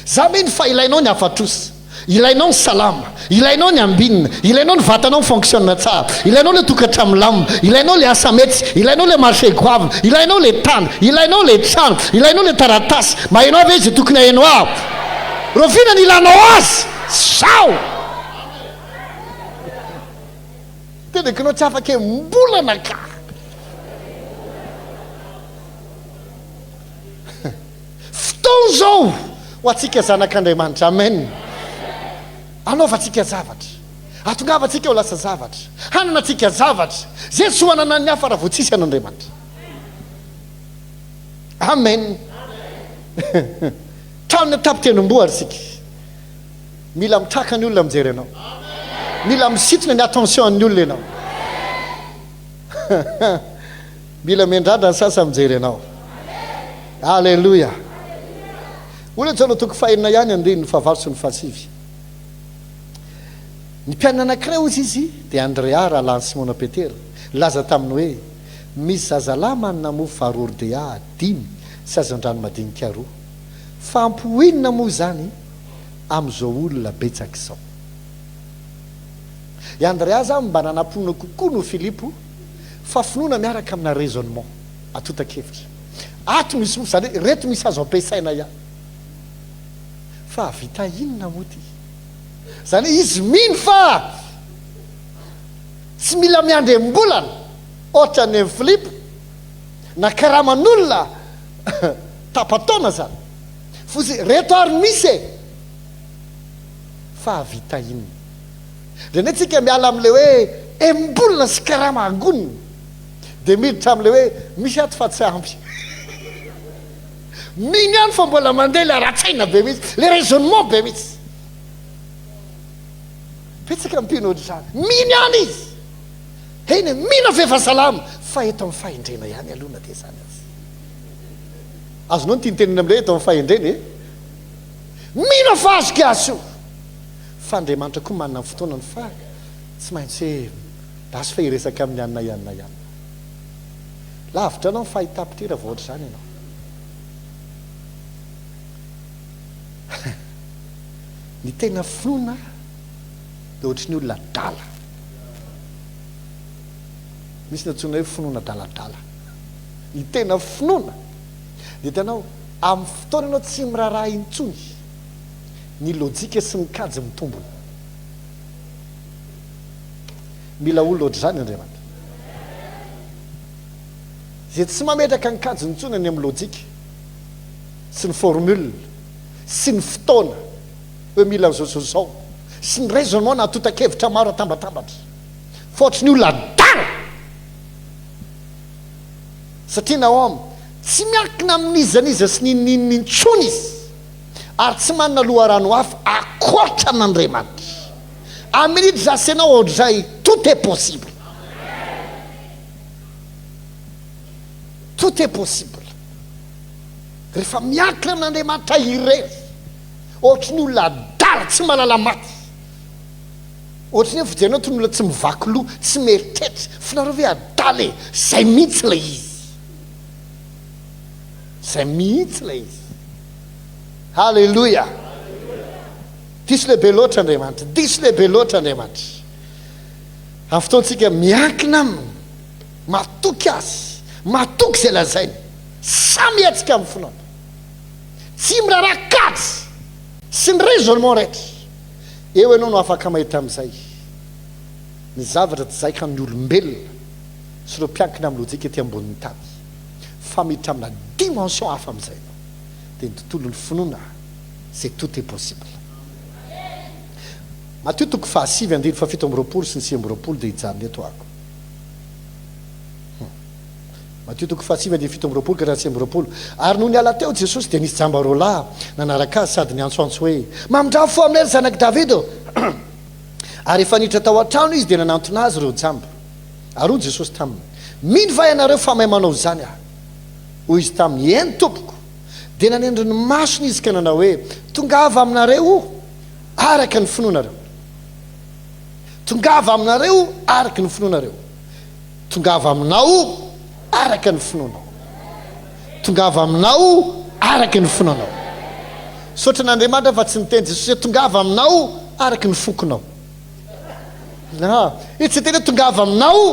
za meny fa ilainao ny afatrosy ilainao ny salama ilainao ny ambinina ilainao ny vatanao ny fonctionne tsara ilainao le tokatra milamina ilainao le asa mety ilainao le marché goavina ilainao le tany ilainao le trano ilainao le taratasy mahainao ave izy tokony hainao aho rovina ny ilanao azy sao tenekinao tsy afaka mbolana ka fotoana zao ho atsika zanak'Andriamanitra amen anaova atsika zavatra atongava atsika ho lasa zavatra hanana atsika zavatra zay tsy hoanana ny hafa raha vo tsisy an'Andriamanitra amen tranony atapitenomboary sika mila mitraka ny olona mijery anao mila misitona ny attention ny olona ianao mila miandrandra ny sasa mijery anao alleluia olona tsy anao toko fahenina ihany andreny ny fahavalo sy ny fahasivy ny mpianina anankiray ozy izy dia Andrea raha lany Simona Petera laza taminy hoe misy zazalahy manana mofo varordea 10 sy azan-drano madinika 2 fampoinona moa zany amin'izao olona betsaka izao i Andrea zany mba nanamponina kokoa no Filipo fa finoana miaraka amina raisonnement atotakevitra ato misy mofo zany reto misy azo ampiasaina ihany fa vita inona moa ty zany izy mino fa tsy mila miandry am-bolana ohatra ny Filipo na karaman'olona tapataona zany fosy reto ary misy e fa vita inona dia netsika miala am'le hoe em-bolana sy karama angonina dia miditra am'le hoe misy ato fa tsy ampy mino ihany fa mbola mandeha le aratsaina be mihitsy le raisonnement be mihitsy petsaka mpino ohatry zany mino ihany izy eny mino fefa salama fa eto amin'ny fahendrena ihany alohana dia zany azy azonao ny tianytenina am'le eto amin'ny fahendrena e mino fa azoka azo fa Andriamanitra koa manana ny fotoanany fa tsy maintsy hoe dasy fa hiresaka amin'ny anina ianina ihany lavitra anao ny fahitapitera vao ohatry zany ianao ny tena finoana dia ohatry ny olona dala misy natsoina hoe finoana daladala ny tena finoana dia hitanao amin'ny fotoana anao tsy miraharaha intsony ny lojika sy ny kajy mitombony mila olona ohatr' zany Andriamanitra zay tsy mametraka ny kajy intsony any amin'ny lojika sy ny formule sy ny fotoana hoe mila zao sy ny raisonnement natota-kevitra maro atambatambatra fa ohatry ny olona dana satria naoam tsy miakina amin'izaniza sy nintsony izy ary tsy manana loharano hafa akoatra n'Andriamanitra amin'ity zasy ianao ohatr'izay tout est possible tout est possible rehefa miakina amin'Andriamanitra irery ohatry ny olona dala tsy malala maty ohatry ny hoe fijerenao toy ny olona tsy mivaky loha tsy meritreritra fa nareo ve adala e zay mihitsy lay izy zay mihitsy lay izy halleloia diso lehibe loatra Andriamanitra diso lehibe loatra Andriamanitra amin'ny fotoantsika miankina aminy matoky azy matoky zay lazainy samy hetsika amin'ny fonoana tsy miraharaha kajy sy ny raisonnement rehetra eo ianao no afaka mahita amin'izay ny zavatra tsy zaika ny olombelona sy ireo mpiankina amin'ny lojika ety ambonin'ny tany fa miditra amina dimension hafa amin'izay ianao dia ny tontolon'ny finoana c'est tout est possible Matthieu toko fahasivy andiny fafito amby roapolo sy ny sivy amby roapolo dia hijanona eto ako Matthieu toko fahasivy andiny fito amby roapolo ka raha sivy amby roapolo ary noho niala teo Jesosy dia nisy jambaroalahy nanaraka azy sady niantsoantso hoe mamindra fo amin'ery zanaky Davida ary efa niditra tao an-trano izy dia nanantona azy ireo jamba ary hoy Jesosy taminy mino va ianareo fa mahay manao zany aho hoy izy taminy eny tompoko dia nanendry ny masony izy ka nanao hoe tongava aminareo araka ny finoanareo tongava aminareo araka ny finoanareo tongava aminao araka ny finoanao tongava aminao araka ny finoanao sotra n'Andriamanitra fa tsy niteny Jesosy hoe tongava aminao araka ny fokonao na tsy teny hoe tongava aminao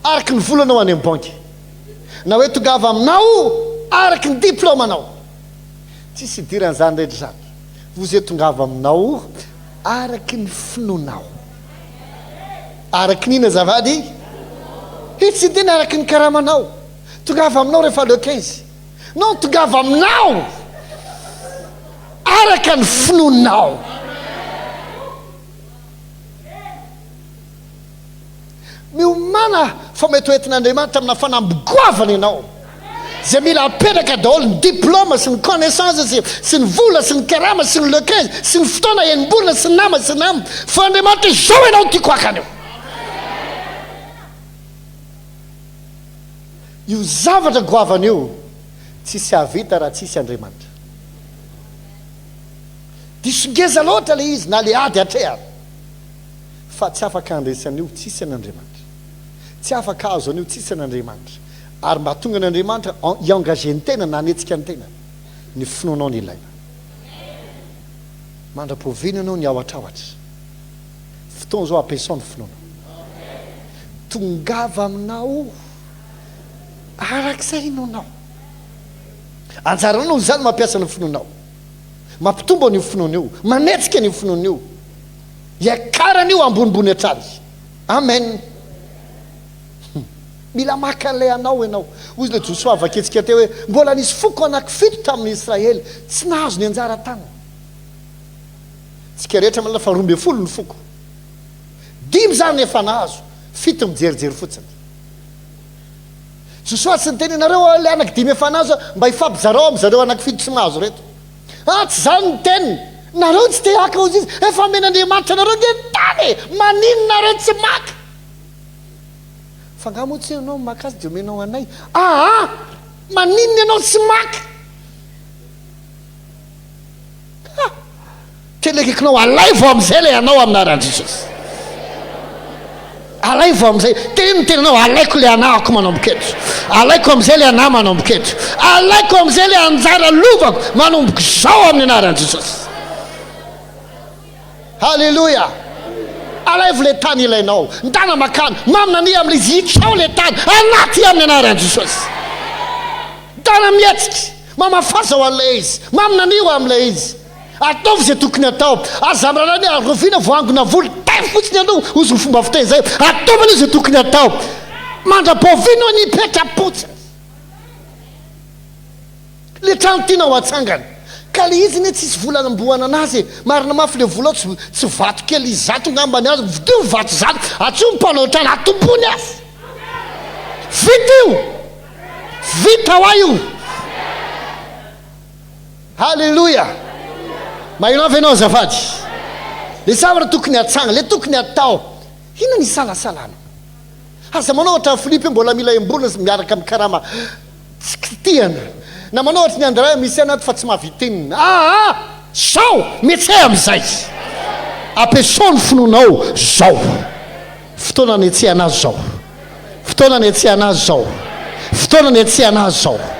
araka ny volanao any amin'ny banky na hoe tongava aminao araka ny diplomanao tsisy idiran'izany rehetra zany vous êtes tongava aminao araky ny finoanao araky nina zavady tsy teny araky ny karamanao tongava aminao rehefa le 15 non tongava aminao araka ny finoanao miomana fa mety hoentin'Andriamanitra amina fanambogoavana ianao zay mila apetraka daholo ny diplôma sy ny connaissance sy ny vola sy ny karama sy ny le 15 sy ny fotoana enim-bolona sy ny nama sy ny nama fa Andriamanitra zao ianao tiako akany io zavatra goavana io tsisy havita raha tsisy Andriamanitra disongeza loatra le izy na le ady atrehany fa tsy afaka andresan'io tsisy an'Andriamanitra tsy afaka azo an'io tsisy an'Andriamanitra ary mba tonga n'Andriamanitra iengage ny tena na anetsika ny tena ny finoanao ny ilaina mandra-poviana anao ny aoatraoatra fotoana zao ampiasao ny finoanao tongava aminao arak'izay inonao anjaranao zany mampiasa ny finoanao mampitombo ny finoana io manetsika ny finoana io iakarana io ambonimbony hatrany amen mila maka an'ilay anao ianao ozy le Josoa vaketsika teo hoe mbola nisy foko anankifito tamin'ny Israely tsy nahazo ny anjara tany tsika rehetra malala fa 12 ny foko 5 zany efa nahazo 7 mijerijery fotsiny Josoa tsy niteny nareo le anaky 5 efa nahazo mba hifampizarao am'zareo anankifito tsy mahazo reto tsy zany ny teniny nareo tsy te haka ozy izy efa men'Andriamanitra nareo de tany manino nareo tsy maka fa nga moa tsy ianao maka azy de omenao anay maninony ianao tsy maka telekekinao alay vo am'izay le anao aminaran Jesosy alay vo am'izay teny tenanao alaiko le anahako manomboketro alaiko am'izay le anah manomboketro alaiko am'izay le anjara lovako manomboko zao amin'ny anaran Jesosy halleluia alaivo le tany ilainao ntana makany mamina ny amin'izy hitrao le tany anaty amin'ny anaran Jesosy ntana mietsika mamafaza ho an'lay izy maminanio amin'lay izy ataovy zay tokony atao azamrana ny roviana voangona volo tay fotsiny anao ozy ny fomba fiteny zay ataovana io zay tokony atao mandra-boviana ny petrapotsiny le trano tiana ho atsangana ka le izy ny tsisy volanamboana anazy marina mafy le vola ao tsy vato kely zato ngambany azy vidio vato zato atsio mpanao trano atombony azy vita io vita ho a io halleloia maino avy ianao azafady le zavatra tokony atsanga le tokony atao ina ny salasalana aza manao ohatra Filipe mbola mila embolona miaraka amin'ny karama tsy kitiana na manao ohatra ny andray misy anaty fa tsy mahavitenina zao metsay amin'izay ampiasao ny finoanao zao fotoana ny etsy anazy zao fotoana ny etsy anazy zao fotoana ny etsy anazy zao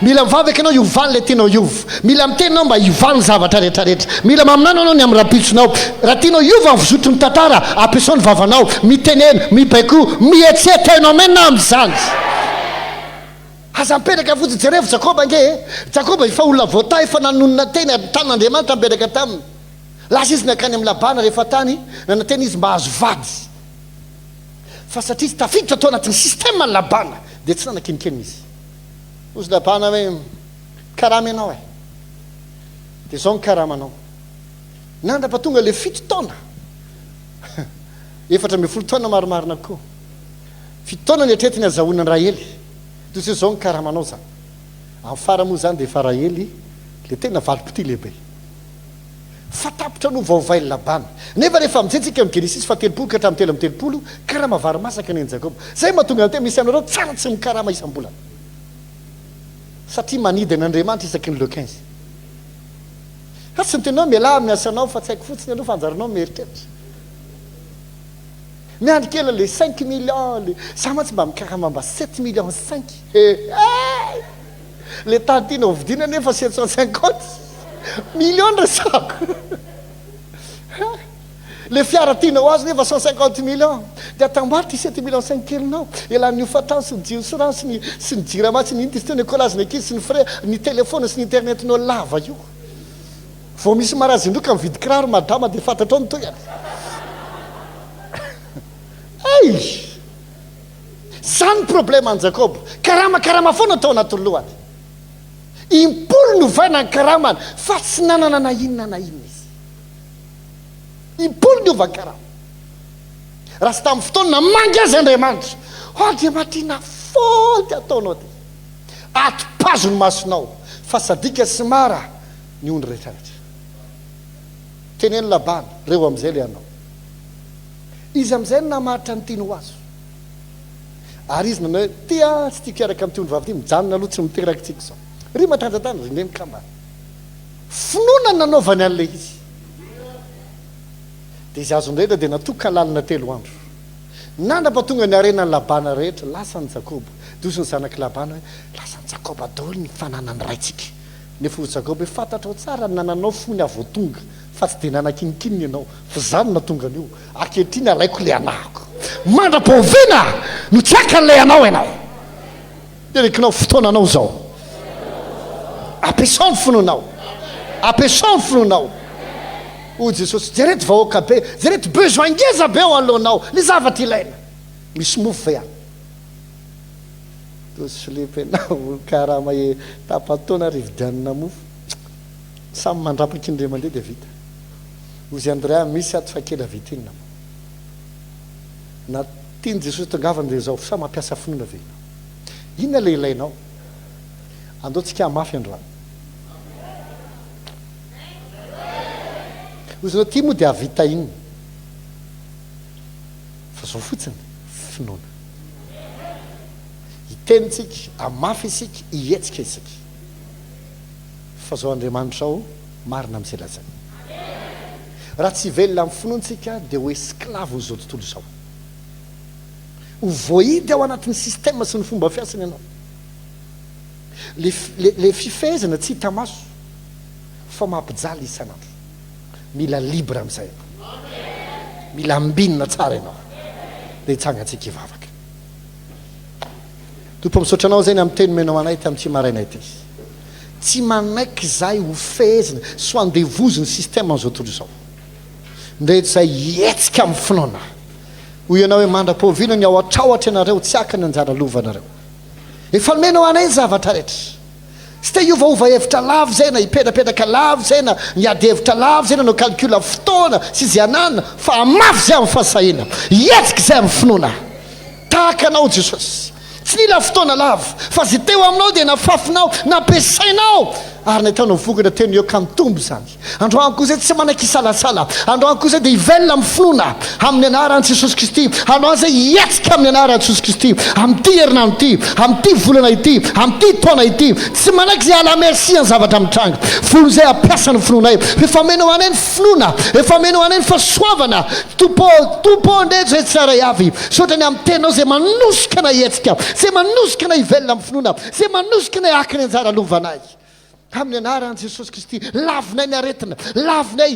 mila mivavaka anao iovany le tianao iova mila mitenanao mba iovany zavatra rehetrarehetra mila maminana anao ny amin'ny rapitsonao raha tianao iova ny vizotro ny tantara ampiasao ny vavanao mitenena mibaiko mietsetenao menina amin'izany aza mipetraka fotsy jerevo Jakoba nge Jakoba efa olona voata efa nanonona teny tan'Andriamanitra mipetraka taminy lasa izy nakany amin'ny labana rehefa tany nanantena izy mba azo vady fa satria izy tafiditra atao anatin'ny système ny labana dia tsy nanakenikeny izy ozy labana hoe karama ianao dia zao ny karamanao nandrapa tonga le 7 taona 14 taona maromarina koa 7 taona ny atretiny azahoana ny Rahely toy zao ny karamanao zany amin'ny fara moa zany dia efa Rahely le tena valopiti lehibe fa tapitra no vaovay labana nefa rehefa mijentsika amin'ny Genesis fa 3 ka hatramin'ny 3 karama vary masaka ny Jakoba zay mahatonga ny tena misy aminareo tsara tsy mikarama isam-bolana satria manidy an'Andriamanitra isaky ny le 15 tsy nitenao miala amin'ny asanao fa tsy haiko fotsiny aloha fanjaranao mieritreritra miandry kely le 5 millions le za mantsy mba mikarama mba 7 millions 5 le tany tiana hovidina nefa 750 millions resako le fiara tiana ho azy nefa 150 millions dia atambaritra 7 millions 5 kelinao elan'ny ofatran sy ny jiosran sy ny jirama sy ny intistony kolazina akizy sy ny frais ny telefona sy ny internetinao lava io vao misy marazindroka mividy kiraro madama dia fantatrao ny toyany ay zany problème any Jakoba karama foana atao anatin'ny lohany impolo no vaina ny karamany fa tsy nanana na inona izy impolo ny ova karama raha sy tamin'ny fotoana mangy azy Andriamanitra Andriamanitra inafaly ataonao ty atopazo ny masonao fa sadika sy mara ny ondry rehetrarehetra teneny labana reo amin'izay le anao izy amin'izay no namaritra ny tiany ho azo ary izy nanao hoe tia tsy tiako iaraka amin'ny tiony vavy ty mijanona aloha tsy miteraky tsika zao ry matanjatany ry neny kambany finoana nanaovany an'le izy dia izy azo indrindra dia natoka lalina 3 andro nandrapa tonga ny arena ny labana rehetra lasa ny Jakoba dosy ny zanaky labana hoe lasa ny Jakoba daholo ny fananany raitsika nefa ozy Jakoba hoe fantatrao tsara nananao fony avotonga fa tsy dia nanakinikininy ianao fa zany natonga an'io ankehitriny alaiko le anahako mandra-paoviana no tsiaka n'lay anao ianao erekinao fotoananao zao ampiasao ny finoanao ampiasao ny finoanao o Jesosy jerety vahoaka be jerety besoin ngeza be ao alohanao le zavatra ilaina misy mofo fa ihany tosy Filipe nao karama tapataona rividianina mofo samy mandrapaky indray mandeha dia vita ozy Andrea misy ato fa kely vitinina na tiany Jesosy tongavany le zao sa mampiasa finoana ve inona le ilainao andaotsika mafy androany ozy nao ty moa dia avita iny fa zao fotsiny finoana itenitsika amafy isika ietsika isika fa zao Andriamanitra ao marina amin'izay lazany raha tsy velona amin'ny finoantsika dia ho esklavo zao tontolo zao ho voahidy ao anatin'ny système sy ny fomba fiasany ianao le fifehezana tsy hita maso fa mampijaly isanandro mila libre amin'izay mila ambinina tsara ianao dia hitsangatsika hivavaka tompo misaotra anao zay ny amin'ny teny menao anay tamin'ity marainay ty tsy manaiky zay ho fehezina so andevoziny système an'izao tontolo izao ndrehetra zay etsika amin'ny finoana hoy ianao hoe mandra-poviana ny ao atraoatra ianareo tsy aka ny anjara lovanareo efa nomenao anay zavatra rehetra sy te iovaova hevitra lavo zay na hipetrapetraka lavo zay na miady hevitra lavo zay na no calcula fotoana sy zay ananina fa amafy zay amin'ny fahasahina etsika zay amin'ny finoana tahaka anao Jesosy tsy nila fotoana lavo fa zay teo aminao dia nafafinao nampiasainao ary nataonao vokatra teny eo ka mitombo zany androany koa zay tsy manaiky isalasala androany koa zay dia hivelona amin'ny finoana amin'ny anaran'i Jesosy Kristy androany zay etsika amin'ny anaran'i Jesosy Kristy amin'ity herinandro ity amin'ity volana ity amin'ity taona ity tsy manaiky zay alamersi ny zavatra mitranga volo zay ampiasa ny finoana efa menao anay ny finoana efa menao anay ny fahasoavana tompo ndreto zay tsara avy sotrany amin'ny tenao zay manosika na etsika zay manosika na hivelona amin'ny finoana zay manosika na haka ny anjara lovanay amin'ny anaran'i Jesosy Kristy lavinay ny aretina lavinay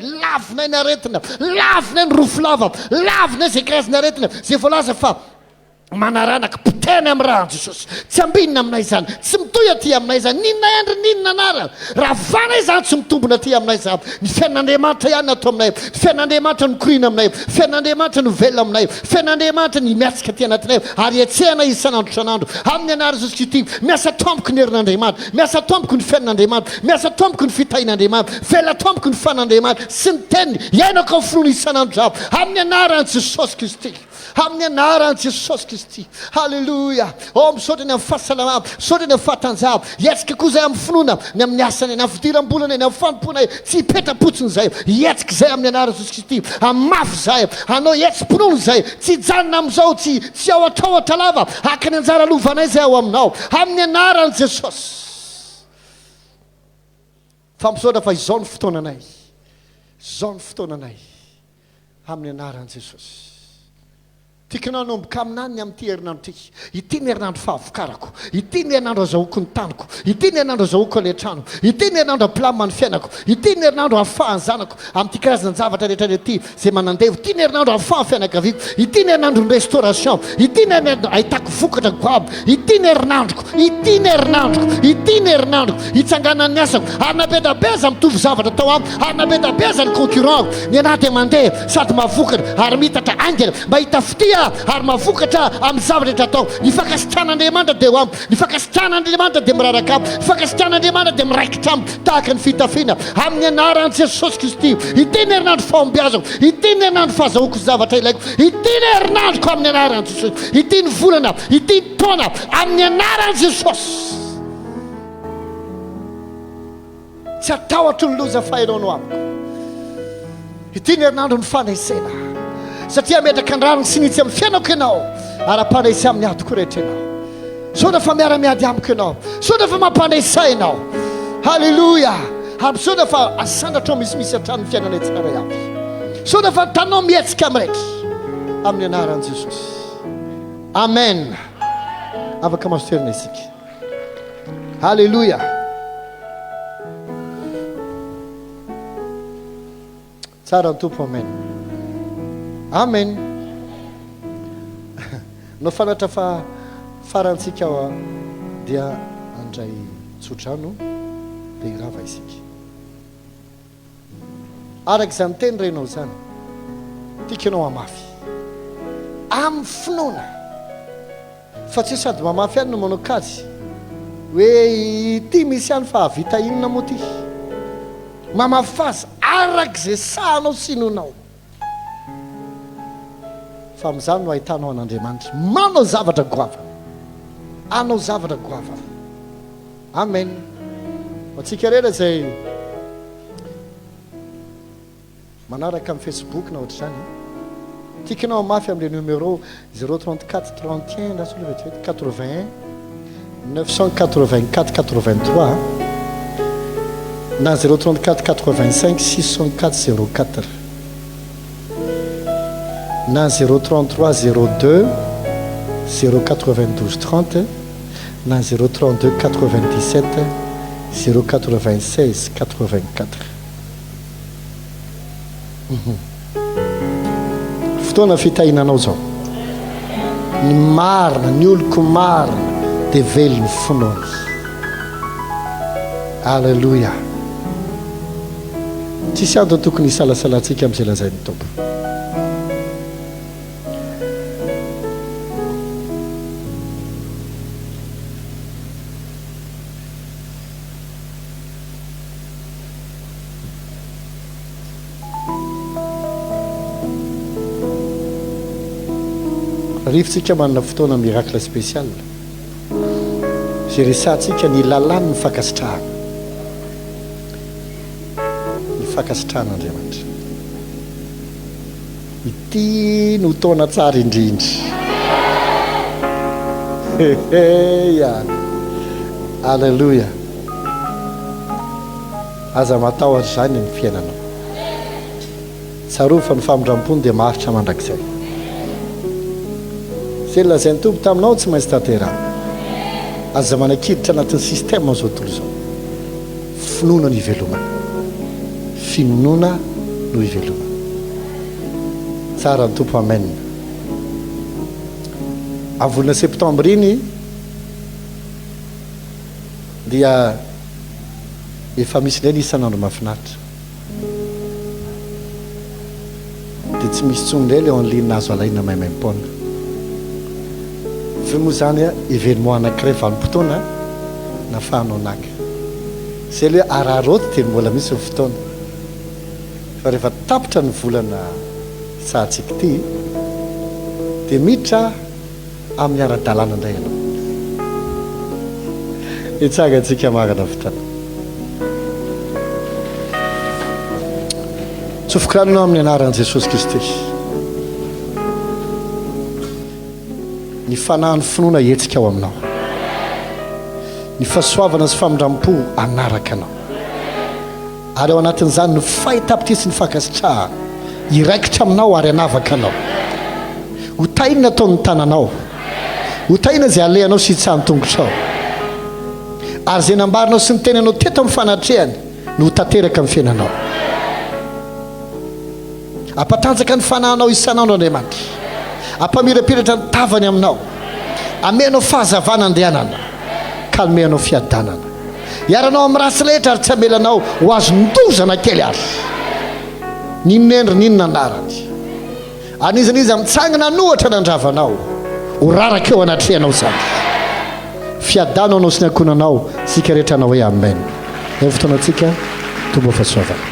ny aretina lavinay ny rofo lava lavinay zay karazana aretina zay voalaza fa manaranaka piteny amin'ny raha Jesosy tsy ambinina aminay zany tsy mitoy aty aminay zany ninona endry ninona anarana raha vanay zany tsy mitombona aty aminay zany ny fiainan'Andriamanitra ihany natao aminay ny fiainan'Andriamanitra no korina aminay fiainan'Andriamanitra no velona aminay fiainan'Andriamanitra ny miatsika aty anatinay ary etsehana isan'andro isan'andro amin'ny anaran'i Jesosy Kristy miasa tompoko ny herin'Andriamanitra miasa tompoko ny fiainan'Andriamanitra miasa tompoko ny fitahin'Andriamanitra vela tompoko ny fan'Andriamanitra sy ny teniny iainako amin'ny finoana isan'andro aby amin'ny anaran'i Jesosy Kristy amin'ny anaran'i Jesosy Kristy halleluja misaotra ny amin'ny fahasalamana misaotra ny amin'ny fahatanjahana etsika koa zay amin'ny finoana ny amin'ny asany ny fidiram-bolana ny amin'ny fanompoana tsy hipetra-potsiny zay etsika zay amin'ny anaran'i Jesosy Kristy amafy zay anao etsim-pinono zay tsy janona amin'izao tsy ao atraoatra lava haka ny anjara lovanay zay ao aminao amin'ny anaran'i Jesosy fa misaotra fa izao ny fotoananay izao ny fotoananay amin'ny anaran'i Jesosy tikanao nomboka aminany amin'ity herinandro ity ity ny herinandro fahavokarako ity ny herinandro azahoako ny taniko ity ny herinandro azahoako aletrano ity ny herinandro amplamina ny fiainako ity ny herinandro ahafahany zanako amin'ity karazana zavatra rehetra ity zay manandevo ity ny herinandro ahafahany fianakaviako ity ny herinandro ny restauration ity ny herinandro ahitako vokatra goabo ity ny herinandroko ity ny herinandroko ity ny herinandroko hitsanganany asako ary nabedabeza mitovy zavatra tao amiko ary nabedabeza ny concurrentko ny anaty mandeha sady mavokatra ary mitatra angela mba hita fitia ary mavokatra amin'ny zavatra rehetra atao ny fakasitran'Andriamanitra dia amiko ny fakasitran'Andriamanitra dia miraraka amiko ny fakasitran'Andriamanitra dia miraikitra amiko tahaka ny fitafiana amin'ny anaran'i Jesosy Kristy ity ny herinandro fahombiazako ity ny herinandro fahazahoako zavatra ilaiko ity ny herinandroko amin'ny anaran'i Jesosy ity ny volana ity ny taona amin'ny anaran'i Jesosy tsy atahotra ny loza fahairaonao amiko ity ny herinandro ny fanaisena satria metraka andrarony sy nitsy amin'ny fiainako ianao ara-panaisy amin'ny adiko rehetra ianao sao da fa miara-miady amiko ianao sao da fa mampanasay ianao halleluja ary sao da fa asandratrao misimisy hatrany fiainana tsara aby sao da fa tanao mietsika amin'rehetra amin'ny anaran'i Jesosy amen afaka masoterina isika halleluja tsara ny tompo amen amen no fanatra fa farantsika dia andray tsotrano dia irava isika araka izany teny renao zany tikanao amafy amin'ny finoana fa tsy sady mamafy ihany no manao kajy hoe ity misy ihany fa havita inona moa ty mamafy faza araka izay sahanao sinonao fa amin'izany no ahitanao an'Andriamanitra manao zavatra goavana anao zavatra goavana amen atsika rera zay manaraka amin'ny Facebook na ohatra zany tikanao mafy amin'le numéro 034 31 na 81 984 83 na 034 85 604 04 na 033 02 092 30 na 032 97 096 84 fotoana fitahinanao zao ny marina ny oloko marina dia velony finoana Alleluia. Tsisy antony tokony hisalasalantsika amin'izay lazain'ny tompo. Rivotsika manana fotoana miracle spécial. Zay resantsika ny lalàny ny fankasitrahana. Ny fankasitrahan'Andriamanitra. Ity no taona tsara indrindra. Alleluia. Aza matahotra izany ny fiainanao. Tsaroa fa ny famindram-pony dia maharitra mandrakizay. Zay lazain'ny tompo taminao tsy maintsy tanterahana. Aza manakiditra anatin'ny système zao tontolo zao. Finoana no ivelomana. Finoana no ivelomana. Tsara ny tompo, amen. Amin'ny volana septambra iny dia efa misy indray ny isan'andro mahafinaritra. Dia tsy misy tsony indray ilay en ligne azo alaina maimaim-poana. Fa moa zany événement anankiray vanim-potoana nafahanao naka. Zay ilay araroty dia mbola misy ny fotoana. Fa rehefa tapitra ny volana sahatsika ity dia miditra amin'ny ara-dalàna indray ianao. Hitsaga antsika marana fotoana. Tsofokaranao amin'ny anaran'i Jesosy Kristy. Ny fanahy finoana hetsika ao aminao. Ny fahasoavana sy famindram-po anaraka anao. Ary ao anatin'izany ny fahitapitesy ny fankasitrahana iraikitra aminao ary anavaka anao. Ho tahina ataon'ny tananao. Ho tahina izay alehanao sy hitsahany tongotrao. Ary izay nambarinao sy ny tenanao teto amin'ny fanatrehany no ho tanteraka amin'ny fiainanao. Ampatanjaka ny fanahinao isan'andro Andriamanitra. Ampamirapiratra ny tavany aminao. Amenao fahazavana andehanana. Kalmeanao fiadanana. Iaranao amin'ny rasy rehetra ary tsy amelanao ho azo ndozana kely azy. Ninendry ninona anarany. Anisan'izy mitsangana nohatra nandravanao. Ho raraka eo anatrehanao zany. Fiadanao anao sy ny ankonanao. Sika rehetra anao hoe amen. Eo fotoana antsika tombo fahasoavana.